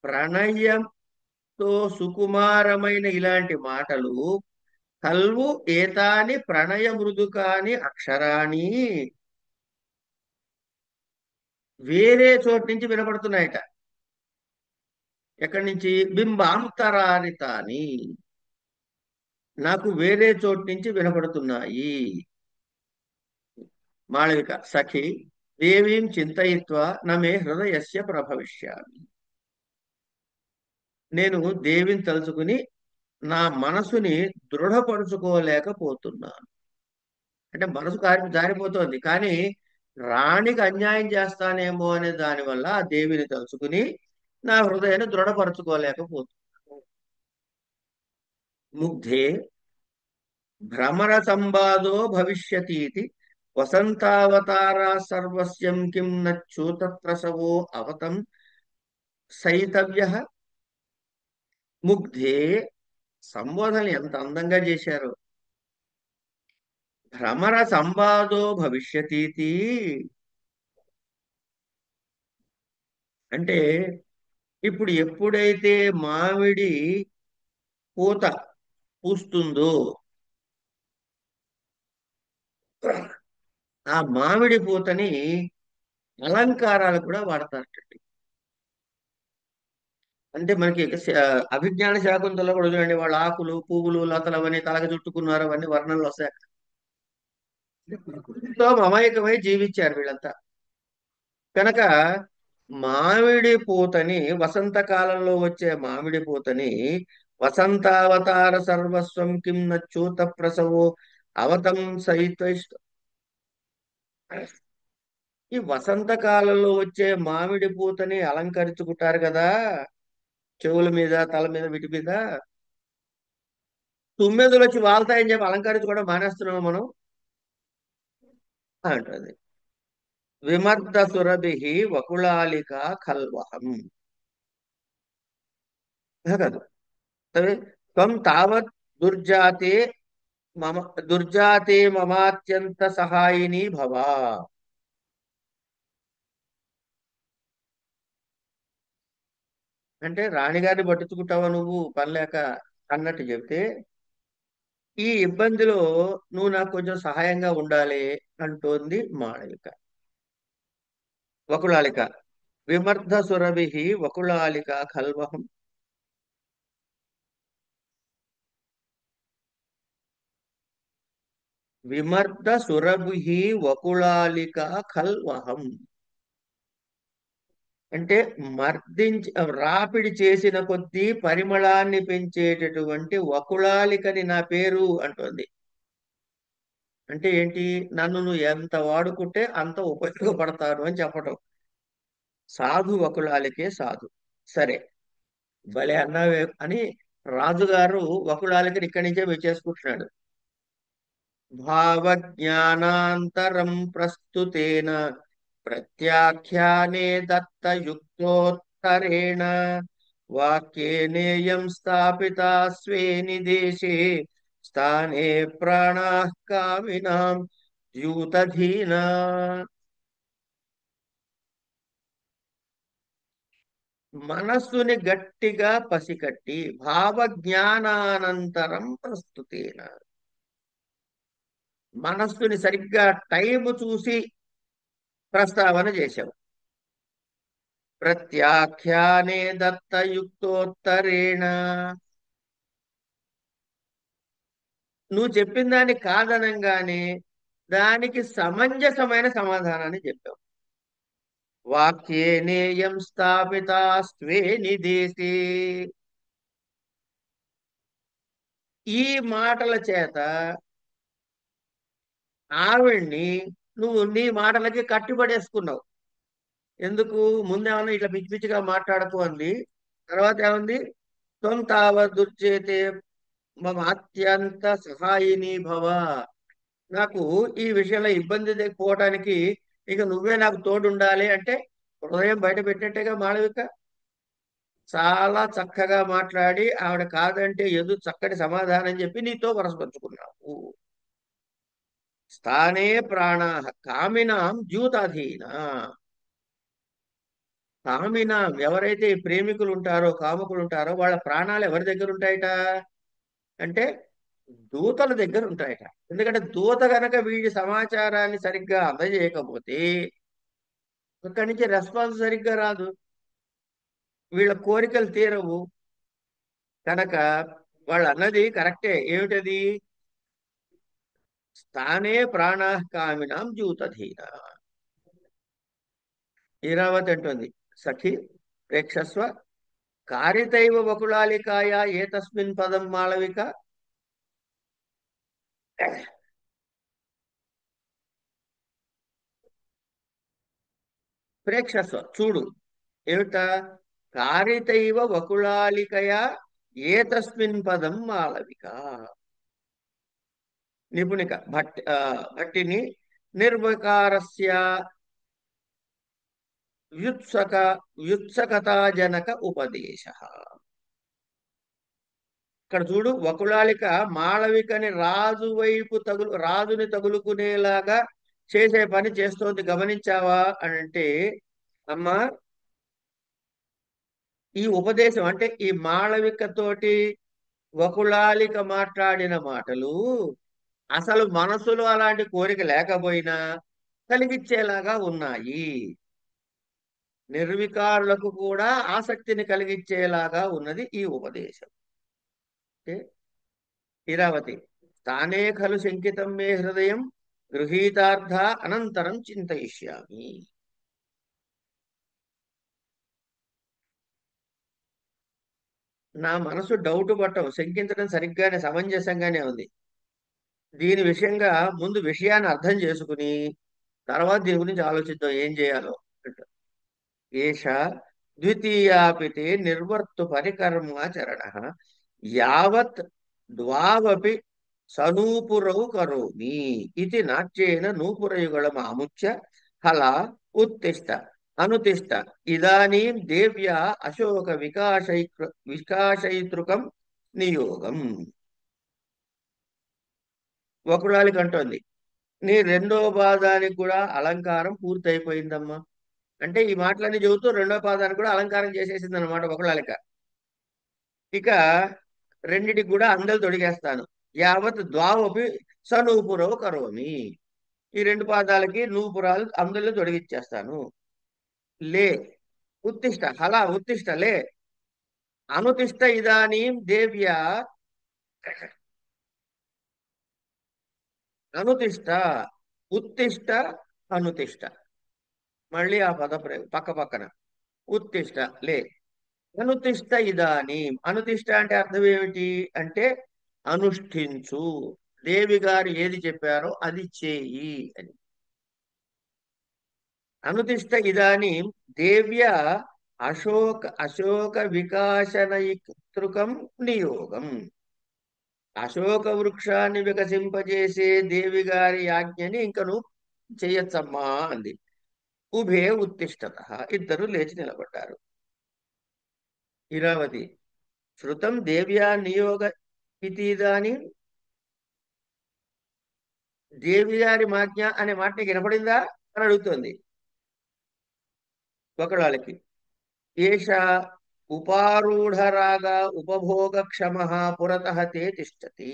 ప్రణయంతో సుకుమారమైన ఇలాంటి మాటలు కల్వు ఏతాని ప్రణయ మృదుకాని అక్షరాణి వేరే చోటు నుంచి వినపడుతున్నాయట. ఎక్కడి నుంచి? బింబాంతరారితాని, నాకు వేరే చోటు నుంచి వినపడుతున్నాయి. మాళవిక సఖి దేవీం చింతయిత్వా నమే హృదయస్య ప్రభవిష్యామి. నేను దేవిని తలుచుకుని నా మనసుని దృఢపరుచుకోలేకపోతున్నాను. అంటే మనసు జారిపోతోంది, కానీ రాణికి అన్యాయం చేస్తానేమో అనే దానివల్ల ఆ దేవిని తలుచుకుని నా హృదయాన్ని దృఢపరచుకోలేకపోతున్నాను. ముగ్ధే భ్రమర సంవాదో భవిష్యతీతి వసంతావతారా సర్వస్యం కిం నచ్యూత ప్రసవో అవతం సైతవ్య. ముగ్ధే, సంబోధన ఎంత అందంగా చేశారు. భ్రమర సంవాదో భవిష్యతీతి అంటే ఇప్పుడు ఎప్పుడైతే మామిడి పూత పూస్తుందో ఆ మామిడి పూతని అలంకారాలు కూడా వాడతారటండి. అంటే మనకి అభిజ్ఞాన శాకుంతలో కూడా చూడండి, వాళ్ళ ఆకులు పువ్వులు లతలు అవన్నీ తలకి చుట్టుకున్నారు, అవన్నీ వర్ణనలు వస్తాయి. తో మమైకమై జీవించారు వీళ్ళంతా. కనుక మామిడి పూతని, వసంతకాలంలో వచ్చే మామిడి పూతని వసంతావతార సర్వస్వం కిం నచ్యూత ప్రసవో అవతం సహిత. ఈ వసంతకాలంలో వచ్చే మామిడి పూతని అలంకరించుకుంటారు కదా, చెవుల మీద తల మీద వీటి మీద. తుమ్మెదలు వచ్చి వాళ్తాయని చెప్పి అలంకరించుకోవడం మానేస్తున్నాం మనం అంటుంది. విమర్ద సురభి వకుళాలిక ఖల్వహం. కాదు, అదే త్వం తావత్ దుర్జాతే మమ దుర్జాతే మమాత్యంత సహాయిని భవ. అంటే రాణిగారిని పట్టించుకుంటావా నువ్వు పని లేక అన్నట్టు చెప్తే, ఈ ఇబ్బందిలో నువ్వు నాకు కొంచెం సహాయంగా ఉండాలి అంటోంది మాళవిక. వకుళాలిక విమర్ధ సురభి వకుళాలిక ఖల్వహం. విమర్ద సురభి వకుళాలిక ఖల్వహం అంటే మర్దించి రాపిడి చేసిన కొద్దీ పరిమళాన్ని పెంచేటటువంటి వకుళాలికని నా పేరు అంటోంది. అంటే ఏంటి? నన్ను నువ్వు ఎంత వాడుకుంటే అంత ఉపయోగపడతాను అని చెప్పటం. సాధు వకుళాలికే సాధు. సరే, భలే అన్నావే అని రాజుగారు వకుళాలికని ఇక్కడి నుంచే మెచ్చేసుకుంటున్నాడు. భావజ్ఞానాంతరం ప్రస్తుతేన ప్రత్యాఖ్యానే దత్తయుక్తోత్తరేణ వాక్యేనేయం స్థాపితా స్వేని దేశే స్థానే ప్రాణాః కామినాం ద్యూతధీనా. మనస్సుని గట్టిగా పసికట్టి భావజ్ఞానానంతరం ప్రస్తుతేన, మనస్సుని సరిగ్గా టైం చూసి ప్రస్తావన చేశావు. ప్రత్యాఖ్యానే దత్తయుక్తోత్తరేణ, నువ్వు చెప్పిన దాన్ని కాదనంగానే దానికి సమంజసమైన సమాధానాన్ని చెప్పావు. వాక్యేనేయం స్థాపితా స్వే నిదేశే, ఈ మాటల చేత ఆవిడ్ని నువ్వు నీ మాటలకి కట్టుబడేసుకున్నావు. ఎందుకు? ముందేమన్నా ఇట్లా పిచ్చి పిచ్చిగా మాట్లాడకు అంది, తర్వాత ఏముంది? త్వం తావత్ దుర్చేతే మమ అత్యంత సహాయిని భవ. నాకు ఈ విషయంలో ఇబ్బంది పోవటానికి ఇక నువ్వే నాకు తోడు ఉండాలి అంటే హృదయం బయట పెట్టినట్టేగా మాళవిక. చాలా చక్కగా మాట్లాడి ఆవిడ కాదంటే చక్కటి సమాధానం చెప్పి నీతో వరసపరుచుకున్నావు. స్థానే ప్రాణా కామినాం ద్యూతాధీన. కామినాం ఎవరైతే ఈ ప్రేమికులు ఉంటారో కాముకులు ఉంటారో వాళ్ళ ప్రాణాలు ఎవరి దగ్గర ఉంటాయట అంటే దూతల దగ్గర ఉంటాయట. ఎందుకంటే దూత గనక వీడి సమాచారాన్ని సరిగ్గా అందజేయకపోతే అక్కడి నుంచి రెస్పాన్స్ సరిగ్గా రాదు, వీళ్ళ కోరికలు తీరవు. కనుక వాళ్ళు అన్నది కరెక్టే. ఏమిటది? స్థానే ప్రాణా కామినాం ద్యూతధీన. ఈరావతి అంటుంది, సఖి ప్రేక్షస్వ కారితైవ వకుళాలికాయ ఏతస్మిన్ పదం మాళవిక. ప్రేక్షస్వ చూడు, ఏమిటా? కారితైవ వకుళాలికయా ఏతస్మిన్ పదం మాళవిక. నిపుణిక భట్టిని నిర్వికారస్య వ్యుత్సక వ్యుత్సకతాజనక ఉపదేశ. ఇక్కడ చూడు, వకుళాలిక మాళవికని రాజుని తగులుకునేలాగా చేసే పని చేస్తోంది, గమనించావా అని అంటే, అమ్మా ఈ ఉపదేశం అంటే ఈ మాళవిక తోటి వకుళాలిక మాట్లాడిన మాటలు అసలు మనసులో అలాంటి కోరిక లేకపోయినా కలిగించేలాగా ఉన్నాయి. నిర్వికారులకు కూడా ఆసక్తిని కలిగించేలాగా ఉన్నది ఈ ఉపదేశం. ఓకే? ఇరావతి తానే ఖలు శంకితం మే హృదయం గృహీతార్థ అనంతరం చింతయిష్యామి. నా మనసు డౌట్ పట్టం, శంకించడం సరిగ్గానే సమంజసంగానే ఉంది. దీని విషయంగా ముందు విషయాన్ని అర్థం చేసుకుని తర్వాత దీని గురించి ఆలోచిద్దాం ఏం చేయాలో అంట. ఏష ద్వితీయాపితే నిర్వర్తు పరికర్మాచరణ యావత్ ద్వావపి సనూపురౌ కరోమి ఇది నాట్యేన నూపురయుగళం ఆముచ్య హల ఉత్తిష్ట అనుతిష్ట ఇదానీం దేవ్యా అశోక వికాశయితృకం నియోగం. వకుళాలికి అంటోంది, నీ రెండో పాదానికి కూడా అలంకారం పూర్తయిపోయిందమ్మా. అంటే ఈ మాటలన్నీ చెబుతూ రెండో పాదానికి కూడా అలంకారం చేసేసింది అనమాట వకుళాలిక. ఇక రెండిటికి కూడా అందలు తొడిగేస్తాను. యావత్ ద్వావపి సనూపురవు కరోమి. ఈ రెండు పాదాలకి నూపురాలు అందరిలో తొడిగిచ్చేస్తాను. లే ఉత్తిష్ట హలా ఉత్తిష్ట లే అనుతిష్ట ఇదానీం దేవ్యా అనుతిష్ట ఉత్తిష్ట అనుతిష్ట. మళ్ళీ ఆ పద ప్రయోగం పక్క పక్కన. ఉత్తిష్ట లే అనుతిష్ట ఇదానీం. అనుతిష్ట అంటే అర్థం ఏమిటి అంటే అనుష్ఠించు, దేవి గారు ఏది చెప్పారో అది చేయి అని. అనుతిష్ట ఇదానీం దేవ్య అశోక వికాసనయితృకం నియోగం. అశోక వృక్షాన్ని వికసింపజేసే దేవి గారి ఆజ్ఞని ఇంక నువ్వు చెయ్యొచ్చమ్మా అంది. ఉభే ఉత్తిష్టత. ఇద్దరు లేచి నిలబడ్డారు. ఇరావతి శృతం దేవ్యా నియోగ ఇతిదాని. దేవి గారి మాజ్ఞ అనే మాట నీకు వినపడిందా అని అడుగుతోంది ఒకళ్ళకి. ఏష ఉపారూఢరాగా ఉపభోగక్షమ పురతః తే తిష్టతి.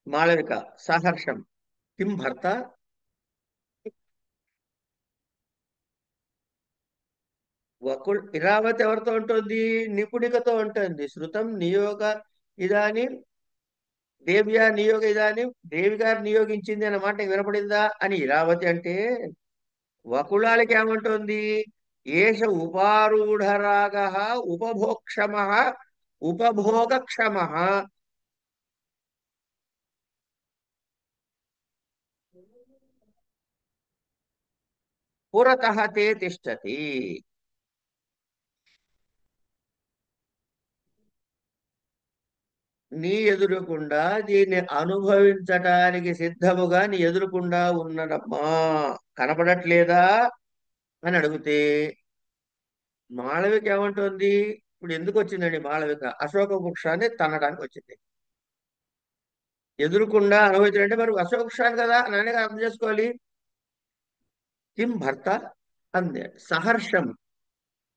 మాళవిక సహర్షం కిం భర్త. ఇరావతి ఎవరితో ఉంటుంది? నిపుణికతో ఉంటుంది. శృతం నియోగ ఇదాని దేవ్యా నియోగ ఇదాని, దేవి గారు నియోగించింది అన్నమాట నీకు వినపడిందా అని ఇరావతి అంటే, వకుళాలకి ఏమంటోంది? ఏష ఉపారూఢరాగ ఉపభోక్షమ ఉపభోగక్షమ పురతః తే తిష్టతి. నీ ఎదురుకుండా దీన్ని అనుభవించటానికి సిద్ధముగా నీ ఎదురుకుండా ఉన్నదమ్మా, కనపడట్లేదా అని అడిగితే మాళవిక ఏమంటుంది? ఇప్పుడు ఎందుకు వచ్చిందండి మాళవిక? అశోక వృక్షాన్ని తన్నడానికి వచ్చింది. ఎదురుకుండా అనుభవించాలంటే మరి అశోక వృక్షాన్ని కదా అని అర్థం చేసుకోవాలి. కిం భర్త అంది. సహర్షం,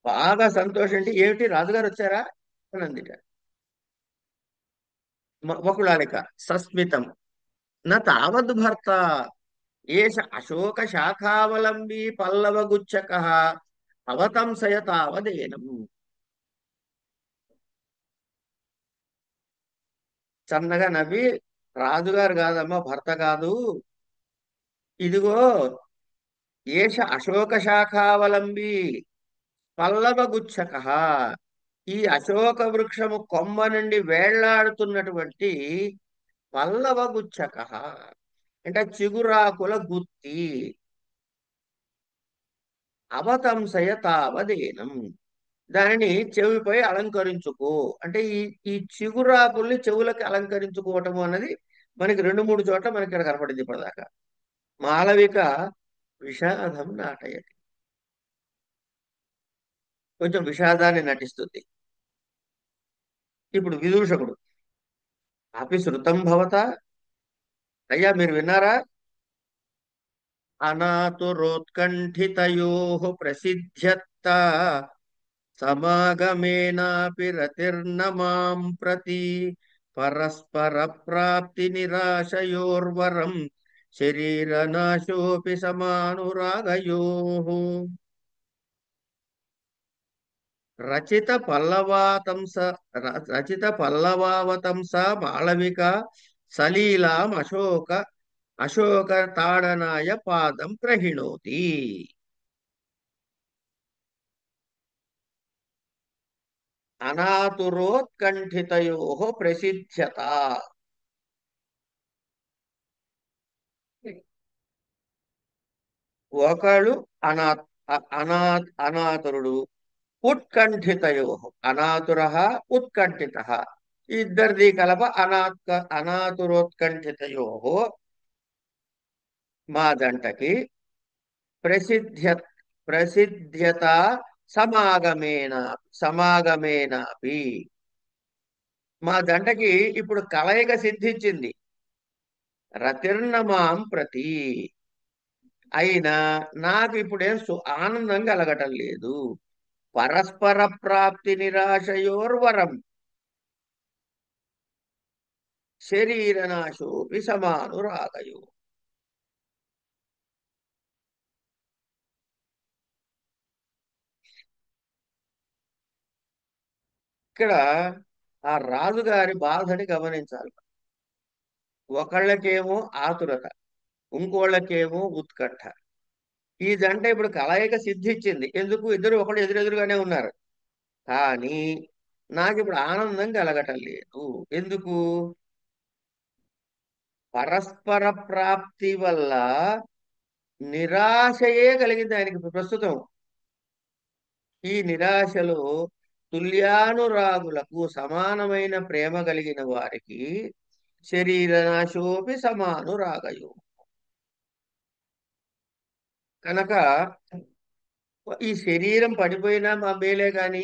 బాగా సంతోషం. అంటే ఏమిటి, రాజుగారు వచ్చారా అని అందిట. వకుళాలిక సస్మితం నా తావద్ భర్త ఏష అశోక శాఖావలంబీ పల్లవ గుచ్చక అవతంసయ తావదేనం. చన్నగా నవ్వి, రాజుగారు కాదమ్మా, భర్త కాదు, ఇదిగో ఏష అశోక శాఖావలంబీ పల్లవ గుచ్చక, ఈ అశోక వృక్షము కొమ్మ నుండి వేళ్లాడుతున్నటువంటి పల్లవ గుచ్చక అంటే చిగురాకుల గుత్తి. అవతంసయ తావదేనం, దానిని చెవిపై అలంకరించుకో. అంటే ఈ చిగురాకుల్ని చెవులకి అలంకరించుకోవటము అన్నది మనకి రెండు మూడు చోట్ల మనకి ఇక్కడ కనపడింది ఇప్పటిదాకా. మాళవిక విషాదం నాటయతి, కొంచెం విషాదాన్ని నటిస్తుంది. ఇప్పుడు విదూషకుడు, అపి శృతం భవత, అయ్యా మీరు విన్నారా? అనాతురోత్కంఠితయో ప్రసిద్ధ్యత్త సమాగమేనాపి రతిర్న మాం ప్రతి పరస్పర ప్రాప్తి నిరాశయోర్వరం శరీరనాశోపి సమానురాగయో. రచిత పల్లవాతంస రచిత పల్లవావతంస మాళవిక సలీలాం అశోక తాడనాయ పాదం ప్రహిణోతి. అనాతురోత్కంఠితయో ప్రసిద్ధ్యత. ఒకడు అనా అనాతురుడు, ఉత్కంఠితయో, అనాతుర ఉత్కంఠిత, ఇద్దరిది కలప అనాతురోత్కంఠితయో, మా జంటకి ప్రసిద్ధ్య ప్రసిద్ధ్యత సమాగమేన సమాగమేనాపి, మా జంటకి ఇప్పుడు కలయిక సిద్ధించింది. రతిర్నమాం ప్రతి, అయినా నాకు ఇప్పుడేం ఆనందం కలగటం లేదు. పరస్పర ప్రాప్తి నిరాశయోర్వరం శరీరనాశోపి సమానురాగయో. ఇక్కడ ఆ రాజుగారి బాధని గమనించాలి. ఒకళ్ళకేమో ఆతురత, ఇంకోళ్ళకేమో ఉత్కంఠ. ఈ జంట ఇప్పుడు కలయిక సిద్ధించింది. ఎందుకు? ఇద్దరు ఒకళ్ళు ఎదురెదురుగానే ఉన్నారు. కానీ నాకు ఇప్పుడు ఆనందం కలగటం లేదు. ఎందుకు? పరస్పర ప్రాప్తి వల్ల నిరాశయే కలిగింది ఆయనకి ప్రస్తుతం. ఈ నిరాశలో తుల్యానురాగులకు సమానమైన ప్రేమ కలిగిన వారికి శరీరనాశోపి సమానురాగయో. కనుక ఈ శరీరం పడిపోయినా మా మేలే గాని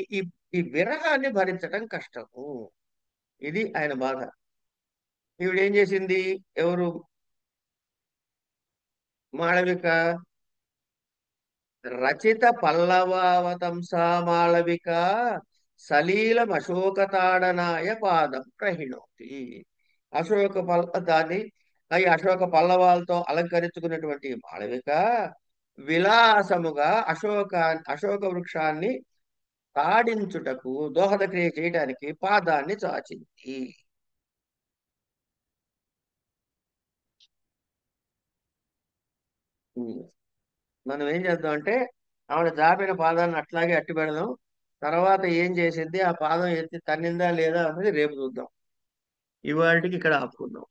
ఈ విరహాన్ని భరించడం కష్టము. ఇది ఆయన బాధ. ఈవిడేం చేసింది? ఎవరు? మాళవిక. రచిత పల్లవావతంసా మాళవిక సలీలం అశోకతాడనాయ పాదం ప్రహిణోతి. దాన్ని ఈ అశోక పల్లవాలతో అలంకరించుకున్నటువంటి మాళవిక విలాసముగా అశోక వృక్షాన్ని తాడించుటకు దోహదక్రియ చేయడానికి పాదాన్ని చాచింది. మనం ఏం చేద్దాం అంటే ఆవిడ జాపిన పాదాన్ని అట్లాగే అట్టి పెడదాం. తర్వాత ఏం చేసింది, ఆ పాదం ఎత్తి తన్నిందా లేదా అనేది రేపు చూద్దాం. ఇవాళకి ఇక్కడ ఆపుకుందాం.